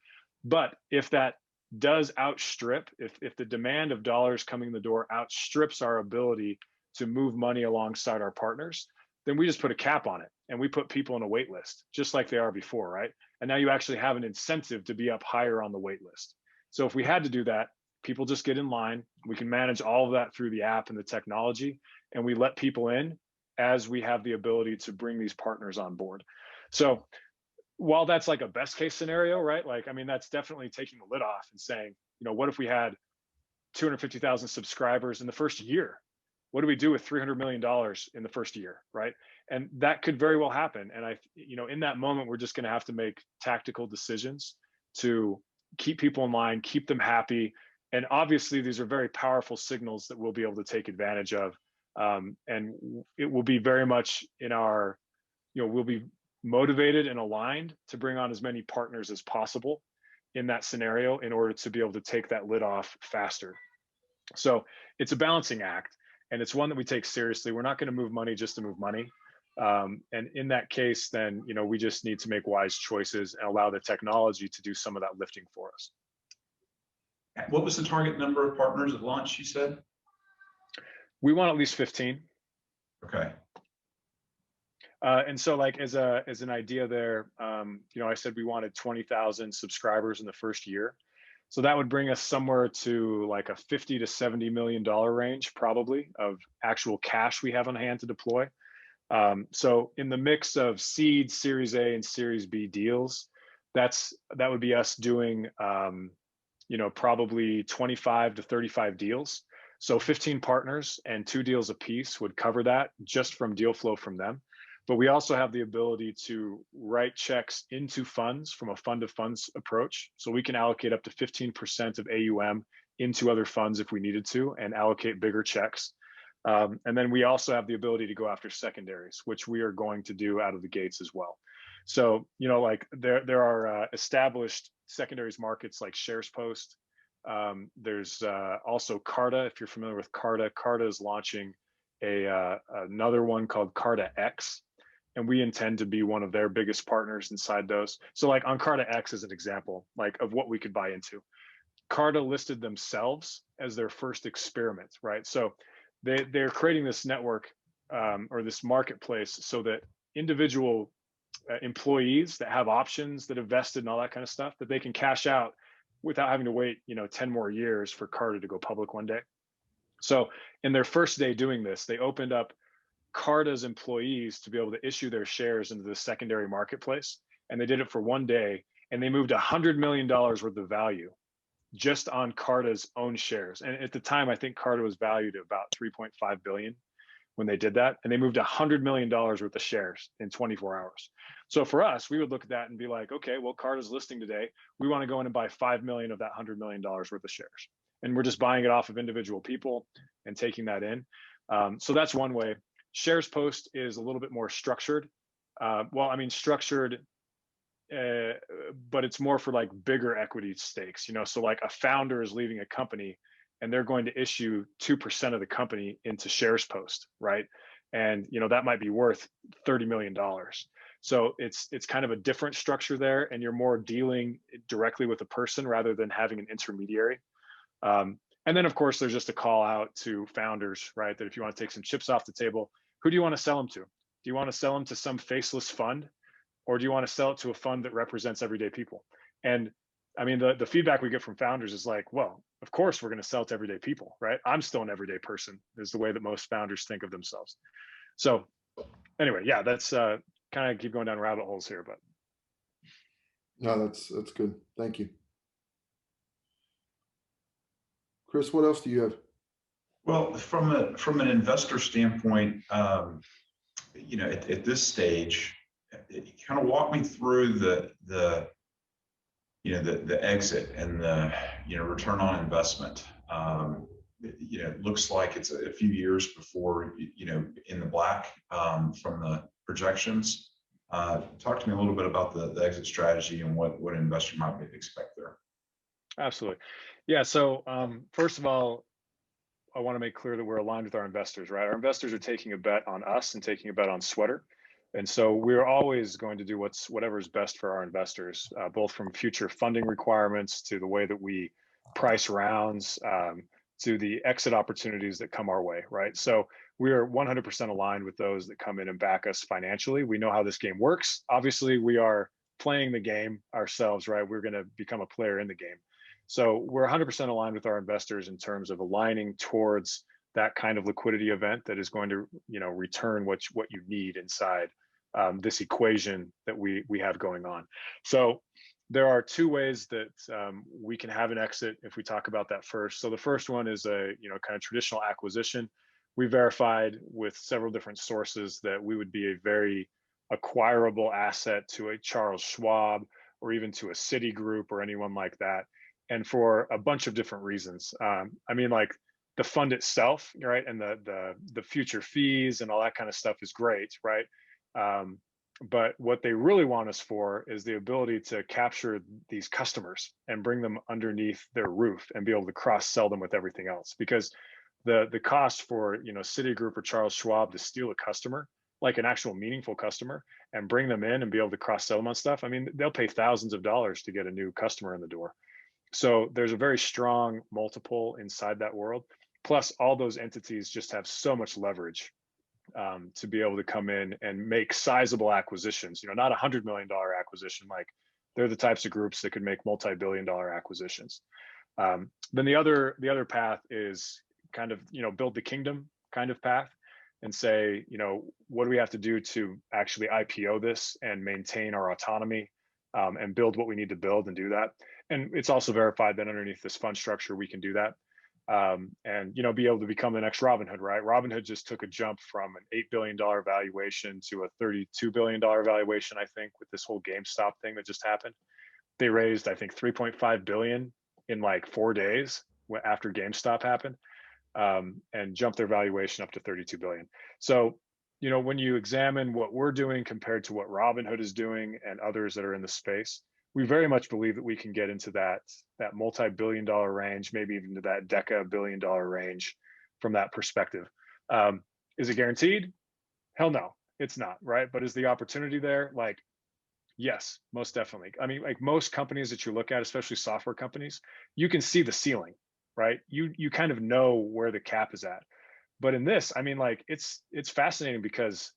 But if that does outstrip, if the demand of dollars coming in the door outstrips our ability to move money alongside our partners, then we just put a cap on it and we put people on a wait list, just like they are before, right? And now you actually have an incentive to be up higher on the wait list. So if we had to do that, people just get in line. We can manage all of that through the app and the technology, and we let people in as we have the ability to bring these partners on board. So while that's like a best case scenario, right? Like, I mean, that's definitely taking the lid off and saying, what if we had 250,000 subscribers in the first year? What do we do with $300 million in the first year, right? And that could very well happen. And in that moment, we're just going to have to make tactical decisions to keep people in line, keep them happy. And obviously, these are very powerful signals that we'll be able to take advantage of. And it will be very much in our, we'll be motivated and aligned to bring on as many partners as possible in that scenario in order to be able to take that lid off faster. So it's a balancing act, and it's one that we take seriously. We're not going to move money just to move money. And in that case, then, we just need to make wise choices and allow the technology to do some of that lifting for us. What was the target number of partners at launch, you said? We want at least 15. Okay. And so, like, as an idea there, I said we wanted 20,000 subscribers in the first year. So that would bring us somewhere to like a $50 to $70 million range, probably, of actual cash we have on hand to deploy. So in the mix of seed, Series A, and Series B deals, that would be us doing, probably 25 to 35 deals. So 15 partners and 2 deals apiece would cover that just from deal flow from them. But we also have the ability to write checks into funds from a fund of funds approach. So we can allocate up to 15% of AUM into other funds if we needed to, and allocate bigger checks. And then we also have the ability to go after secondaries, which we are going to do out of the gates as well. So, like there are established secondaries markets like SharesPost. There's also Carta. If you're familiar with Carta, Carta is launching another one called Carta X, and we intend to be one of their biggest partners inside those. So like on Carta X as an example, like of what we could buy into. Carta listed themselves as their first experiment, right? So they're creating this network or this marketplace so that individual employees that have options that have vested and all that kind of stuff, that they can cash out without having to wait 10 more years for Carta to go public one day. So in their first day doing this, they opened up Carta's employees to be able to issue their shares into the secondary marketplace. And they did it for one day, and they moved $100 million worth of value just on Carta's own shares. And at the time, I think Carta was valued at about 3.5 billion when they did that. And they moved $100 million worth of shares in 24 hours. So for us, we would look at that and be like, okay, well, Carta's listing today. We want to go in and buy 5 million of that $100 million worth of shares. And we're just buying it off of individual people and taking that in. So that's one way. SharesPost is a little bit more structured. Structured, but it's more for like bigger equity stakes, so like a founder is leaving a company and they're going to issue 2% of the company into SharesPost, right? And, that might be worth $30 million. So it's kind of a different structure there, and you're more dealing directly with a person rather than having an intermediary. And then, of course, there's just a call out to founders, right? That if you want to take some chips off the table, who do you want to sell them to? Do you want to sell them to some faceless fund, or do you want to sell it to a fund that represents everyday people? And I mean, the feedback we get from founders is like, well, of course, we're going to sell it to everyday people, right? I'm still an everyday person, is the way that most founders think of themselves. So anyway, yeah, that's kind of keep going down rabbit holes here, but. No, that's good. Thank you. Chris, what else do you have? Well, from an investor standpoint, at this stage, kind of walk me through the the exit and the, return on investment. It looks like it's a few years before, in the black from the projections. Talk to me a little bit about the exit strategy and what an investor might expect there. Absolutely. Yeah. So first of all, I want to make clear that we're aligned with our investors, right? Our investors are taking a bet on us and taking a bet on Sweater. And so we're always going to do whatever is best for our investors, both from future funding requirements to the way that we price rounds, to the exit opportunities that come our way, right? So we are 100% aligned with those that come in and back us financially. We know how this game works. Obviously, we are playing the game ourselves, right? We're going to become a player in the game. So we're 100% aligned with our investors in terms of aligning towards that kind of liquidity event that is going to, return what you need inside this equation that we have going on. So there are two ways that we can have an exit if we talk about that first. So the first one is a kind of traditional acquisition. We verified with several different sources that we would be a very acquirable asset to a Charles Schwab or even to a Citigroup or anyone like that. And for a bunch of different reasons. Like the fund itself, right, and the future fees and all that kind of stuff is great, right? But what they really want us for is the ability to capture these customers and bring them underneath their roof and be able to cross-sell them with everything else. Because the cost for Citigroup or Charles Schwab to steal a customer, like an actual meaningful customer, and bring them in and be able to cross-sell them on stuff, they'll pay thousands of dollars to get a new customer in the door. So there's a very strong multiple inside that world. Plus, all those entities just have so much leverage to be able to come in and make sizable acquisitions. Not $100 million acquisition. Like they're the types of groups that could make multi-billion-dollar acquisitions. Then the other path is kind of build the kingdom kind of path, and say what do we have to do to actually IPO this and maintain our autonomy and build what we need to build and do that. And it's also verified that underneath this fund structure, we can do that. And be able to become the next Robinhood, right? Robinhood just took a jump from an $8 billion valuation to a $32 billion valuation, I think, with this whole GameStop thing that just happened. They raised, I think, 3.5 billion in like 4 days after GameStop happened, and jumped their valuation up to 32 billion. So, when you examine what we're doing compared to what Robinhood is doing and others that are in the space, we very much believe that we can get into that multi-billion-dollar range, maybe even to that deca-billion-dollar range from that perspective. Is it guaranteed? Hell no, it's not, right? But is the opportunity there? Like, yes, most definitely. Like most companies that you look at, especially software companies, you can see the ceiling, right? You kind of know where the cap is at. But in this, it's fascinating because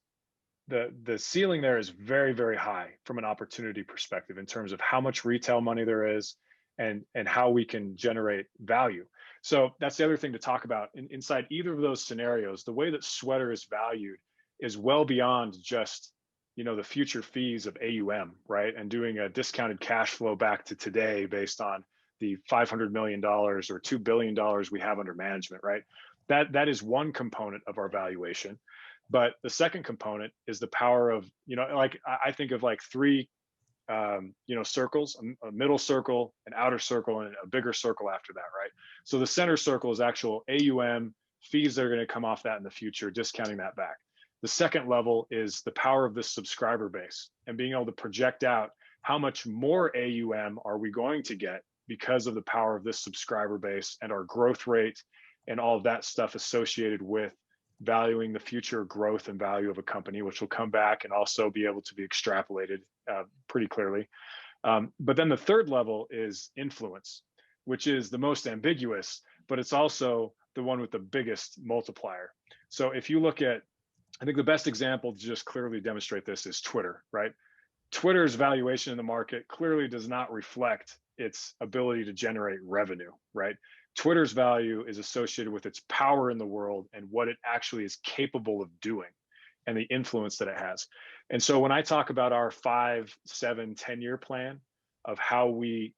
the ceiling there is very, very high from an opportunity perspective in terms of how much retail money there is and how we can generate value. So that's the other thing to talk about. Inside either of those scenarios, the way that Sweater is valued is well beyond just the future fees of AUM, right? And doing a discounted cash flow back to today based on the $500 million or $2 billion we have under management, right? That is one component of our valuation. But the second component is the power of, like I think of like three, circles, a middle circle, an outer circle, and a bigger circle after that, right? So the center circle is actual AUM, fees that are going to come off that in the future, discounting that back. The second level is the power of this subscriber base and being able to project out how much more AUM are we going to get because of the power of this subscriber base and our growth rate and all of that stuff associated with valuing the future growth and value of a company, which will come back and also be able to be extrapolated pretty clearly. But then the third level is influence, which is the most ambiguous, but it's also the one with the biggest multiplier. So if you look at, I think the best example to just clearly demonstrate this is Twitter, right? Twitter's valuation in the market clearly does not reflect its ability to generate revenue, right? Twitter's value is associated with its power in the world and what it actually is capable of doing and the influence that it has. And so when I talk about our 5, 7, 10-year plan of how we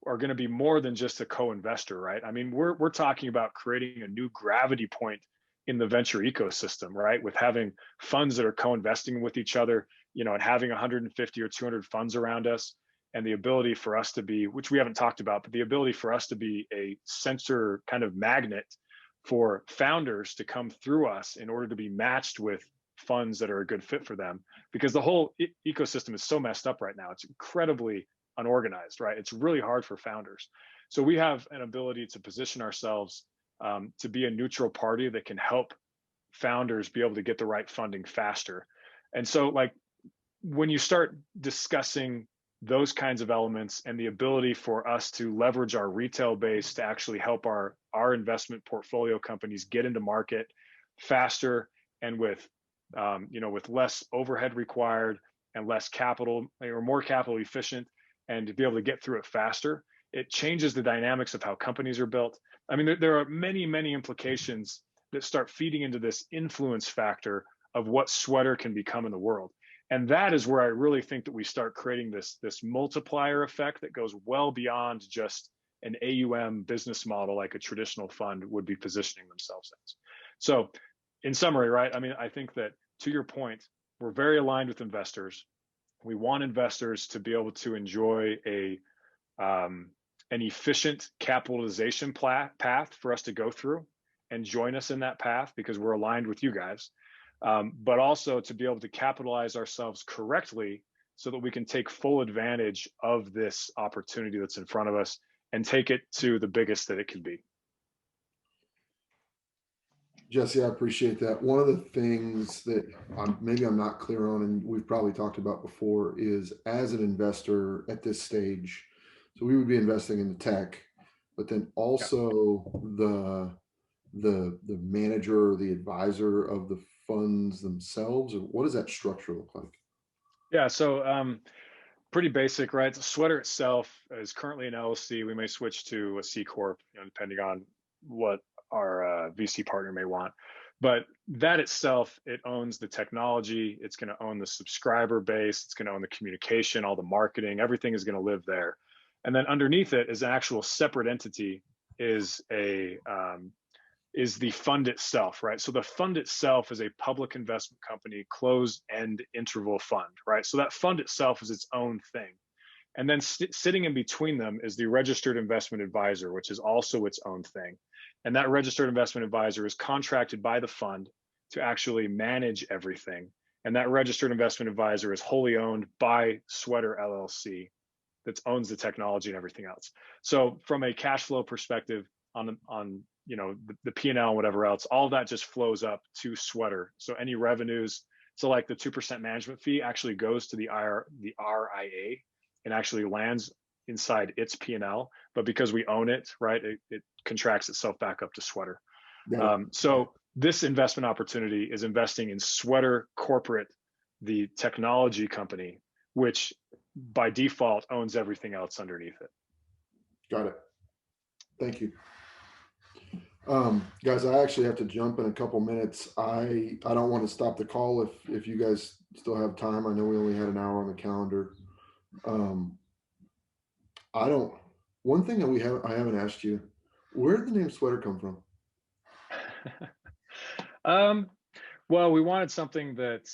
are going to be more than just a co-investor, right? We're talking about creating a new gravity point in the venture ecosystem, right? With having funds that are co-investing with each other, and having 150 or 200 funds around us and the ability for us to be, which we haven't talked about, but the ability for us to be a sensor kind of magnet for founders to come through us in order to be matched with funds that are a good fit for them, because the whole ecosystem is so messed up right now. It's incredibly unorganized, right? It's really hard for founders. So we have an ability to position ourselves to be a neutral party that can help founders be able to get the right funding faster. And so, like, when you start discussing those kinds of elements and the ability for us to leverage our retail base to actually help our investment portfolio companies get into market faster and with with less overhead required and less capital, or more capital efficient, and to be able to get through it faster, it changes the dynamics of how companies are built. I mean, there are many implications that start feeding into this influence factor of what Sweater can become in the world. And that is where I really think that we start creating this multiplier effect that goes well beyond just an AUM business model like a traditional fund would be positioning themselves as. So in summary, right, I mean, I think that, to your point, we're very aligned with investors. We want investors to be able to enjoy an efficient capitalization path for us to go through and join us in that path, because we're aligned with you guys. But also to be able to capitalize ourselves correctly so that we can take full advantage of this opportunity that's in front of us and take it to the biggest that it can be. Jesse, I appreciate that. One of the things that maybe I'm not clear on, and we've probably talked about before, is as an investor at this stage, so we would be investing in the tech, but then also the manager or the advisor of the funds themselves, or what does that structure look like? Yeah, so pretty basic, right? The Sweater itself is currently an LLC. We may switch to a C Corp, depending on what our VC partner may want. But that itself, it owns the technology. It's going to own the subscriber base. It's going to own the communication, all the marketing. Everything is going to live there. And then underneath it is an actual separate entity, is the fund itself, right? So the fund itself is a public investment company, closed-end interval fund, right? So that fund itself is its own thing. And then sitting in between them is the registered investment advisor, which is also its own thing. And that registered investment advisor is contracted by the fund to actually manage everything. And that registered investment advisor is wholly owned by Sweater LLC, that owns the technology and everything else. So from a cash flow perspective, on the P&L and whatever else, all of that just flows up to Sweater. So any revenues, so like the 2% management fee actually goes to the RIA and actually lands inside its P&L. But because we own it, right, it contracts itself back up to Sweater. Yeah. So this investment opportunity is investing in Sweater Corporate, the technology company, which by default owns everything else underneath it. Got it. Thank you. Guys, I actually have to jump in a couple minutes. I don't want to stop the call if you guys still have time. I know we only had an hour on the calendar. One thing that I haven't asked you, where did the name Sweater come from? Well, we wanted something that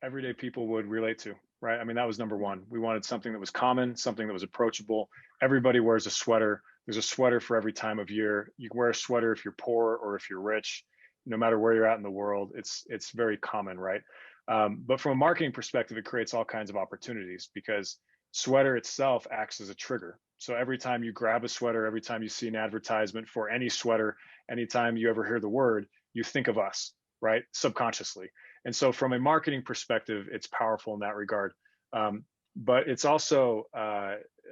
everyday people would relate to, right? I mean, that was number one. We wanted something that was common, something that was approachable. Everybody wears a sweater. There's a sweater for every time of year. You can wear a sweater if you're poor or if you're rich, no matter where you're at in the world. It's very common, right? But from a marketing perspective, it creates all kinds of opportunities, because Sweater itself acts as a trigger. So every time you grab a sweater, every time you see an advertisement for any sweater, anytime you ever hear the word, you think of us, right? Subconsciously. And so from a marketing perspective, it's powerful in that regard. But it's also,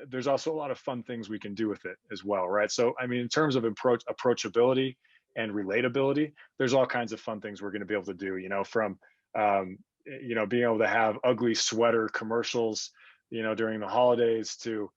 there's also a lot of fun things we can do with it as well, right? So, I mean, in terms of approachability and relatability, there's all kinds of fun things we're going to be able to do, from, being able to have ugly sweater commercials, during the holidays, to,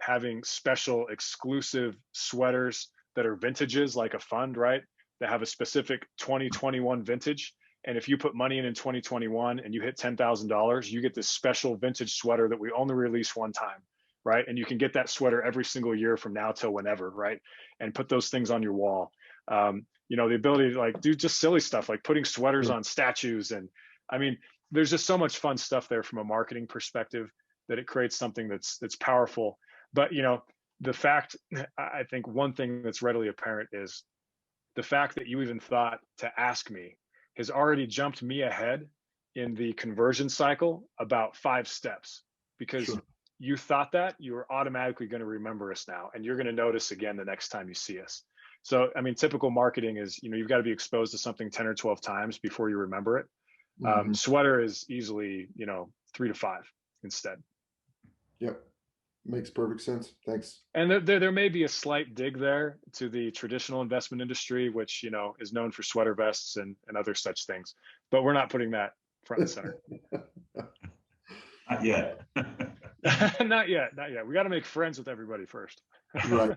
having special exclusive sweaters that are vintages, like a fund, right? That have a specific 2021 vintage. And if you put money in 2021 and you hit $10,000, you get this special vintage sweater that we only release one time, right? And you can get that sweater every single year from now till whenever, right? And put those things on your wall. The ability to do just silly stuff like putting sweaters on statues. And I mean, there's just so much fun stuff there from a marketing perspective that it creates something that's powerful. But the fact, I think one thing that's readily apparent is the fact that you even thought to ask me has already jumped me ahead in the conversion cycle about 5 steps, because Sure. you thought that you were automatically going to remember us now, and you're going to notice again the next time you see us. So, I mean, typical marketing is, you've got to be exposed to something 10 or 12 times before you remember it. Mhm. Sweater is easily, 3 to 5 instead. Yep. Makes perfect sense. Thanks. And there may be a slight dig there to the traditional investment industry, which, is known for sweater vests and other such things. But we're not putting that front and center. Not yet. Not yet. Not yet. We got to make friends with everybody first. Right.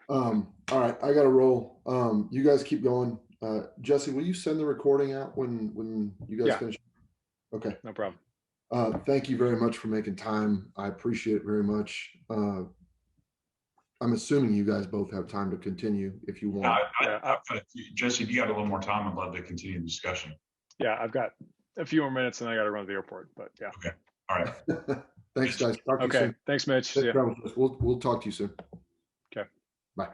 All right, I gotta roll. You guys keep going. Jesse, will you send the recording out when you guys Yeah. finish? Okay. No problem. Thank you very much for making time. I appreciate it very much. I'm assuming you guys both have time to continue if you want. Jesse, if you got a little more time, I'd love to continue the discussion. Yeah, I've got a few more minutes and I got to run to the airport, but yeah. Okay. All right. Thanks, guys. Talk to you soon. Thanks, Mitch. Yeah. We'll talk to you soon. Okay. Bye.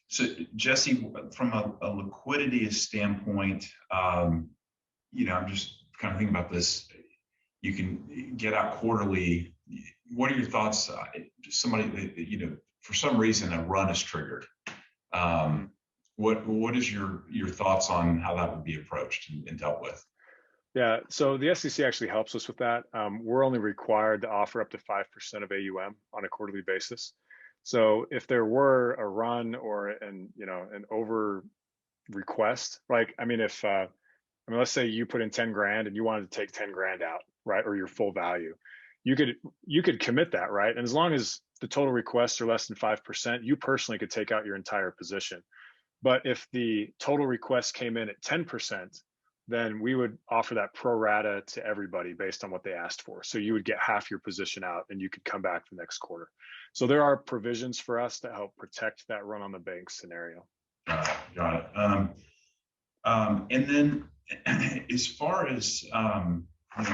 So Jesse, from a liquidity standpoint, I'm just kind of thinking about this. You can get out quarterly. What are your thoughts? Somebody that, for some reason, a run is triggered. What is your thoughts on how that would be approached and dealt with? Yeah, so the SEC actually helps us with that. We're only required to offer up to 5% of AUM on a quarterly basis. So if there were a run or an over request, like, let's say you put in 10 grand and you wanted to take 10 grand out, right? Or your full value, you could commit that, right? And as long as the total requests are less than 5%, you personally could take out your entire position. But if the total request came in at 10%, then we would offer that pro rata to everybody based on what they asked for. So you would get half your position out and you could come back the next quarter. So there are provisions for us to help protect that run on the bank scenario. Got it. And then as far as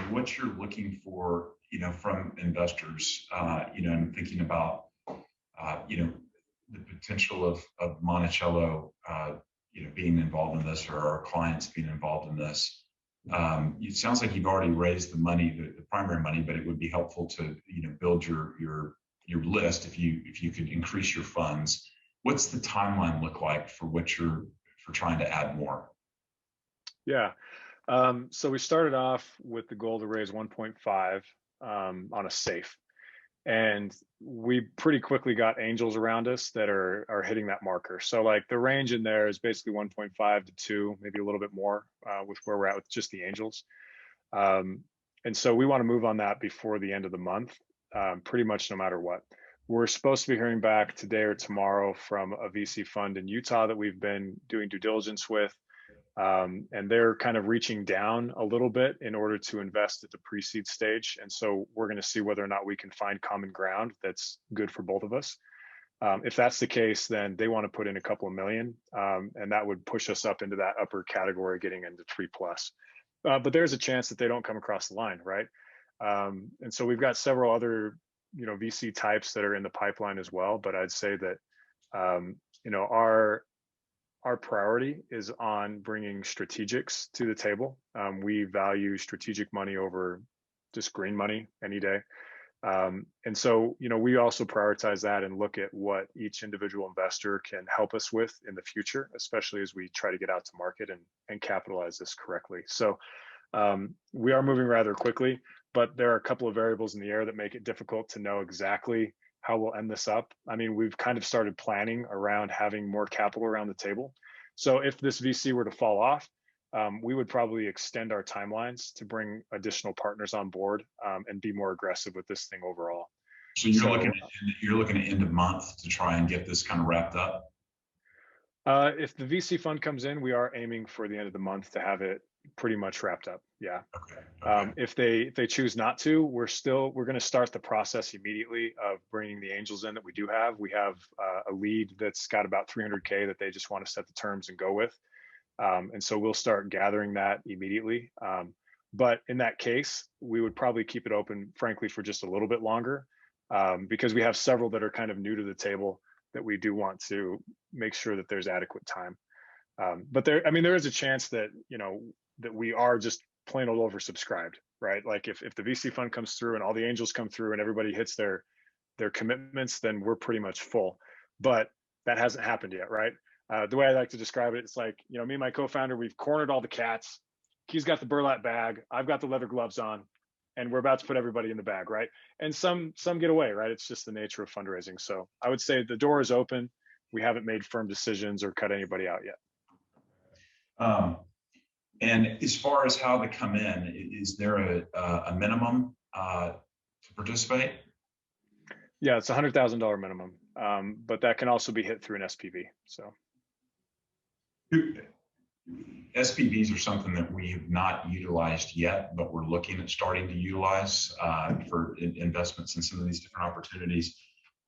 what you're looking for, from investors, and thinking about, the potential of Monticello, being involved in this, or our clients being involved in this. It sounds like you've already raised the money, the primary money, but it would be helpful to, build your list if you could increase your funds. What's the timeline look like for trying to add more? Yeah. So we started off with the goal to raise 1.5 on a safe. And we pretty quickly got angels around us that are hitting that marker. So like the range in there is basically 1.5 to 2, maybe a little bit more with where we're at with just the angels. And so we want to move on that before the end of the month, pretty much no matter what. We're supposed to be hearing back today or tomorrow from a VC fund in Utah that we've been doing due diligence with. And they're kind of reaching down a little bit in order to invest at the pre-seed stage. And so we're going to see whether or not we can find common ground that's good for both of us. If that's the case, then they want to put in a couple of million, and that would push us up into that upper category, getting into 3+. But there's a chance that they don't come across the line, right? And so we've got several other, VC types that are in the pipeline as well. But I'd say that, our priority is on bringing strategics to the table. We value strategic money over just green money any day. And so, we also prioritize that and look at what each individual investor can help us with in the future, especially as we try to get out to market and capitalize this correctly. So we are moving rather quickly, but there are a couple of variables in the air that make it difficult to know exactly how we'll end this up. We've kind of started planning around having more capital around the table. So if this VC were to fall off, we would probably extend our timelines to bring additional partners on board and be more aggressive with this thing overall. So you're looking at end of month to try and get this kind of wrapped up? If the VC fund comes in, we are aiming for the end of the month to have it pretty much wrapped up. Yeah. Okay. If they choose not to, we're going to start the process immediately of bringing the angels in that we do have. We have a lead that's got about 300K that they just want to set the terms and go with. And so we'll start gathering that immediately. But in that case, we would probably keep it open, frankly, for just a little bit longer, because we have several that are kind of new to the table that we do want to make sure that there's adequate time. But there, I mean, there is a chance that, that we are just plain old oversubscribed, right? Like if the VC fund comes through and all the angels come through and everybody hits their commitments, then we're pretty much full. But that hasn't happened yet, right? The way I like to describe it, it's like, me and my co-founder, we've cornered all the cats. He's got the burlap bag, I've got the leather gloves on, and we're about to put everybody in the bag, right? And some get away, right? It's just the nature of fundraising. So I would say the door is open. We haven't made firm decisions or cut anybody out yet. And as far as how they come in, is there a minimum to participate? Yeah, it's $100,000 minimum, but that can also be hit through an SPV. So SPVs are something that we have not utilized yet, but we're looking at starting to utilize for investments in some of these different opportunities.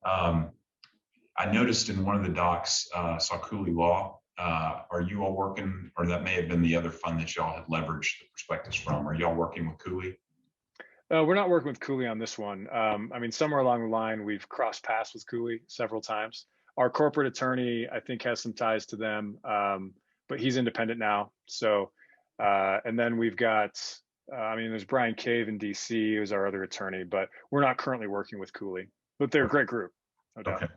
I noticed in one of the docs, saw Cooley Law. Are you all working, or that may have been the other fund that y'all had leveraged the prospectus from? Are y'all working with Cooley? we're not working with Cooley on this one. I mean, somewhere along the line, we've crossed paths with Cooley several times. Our corporate attorney, I think, has some ties to them, but he's independent now. So, and then we've got, I mean, there's Brian Cave in DC, who's our other attorney, but we're not currently working with Cooley. But they're a great group, no doubt. Okay.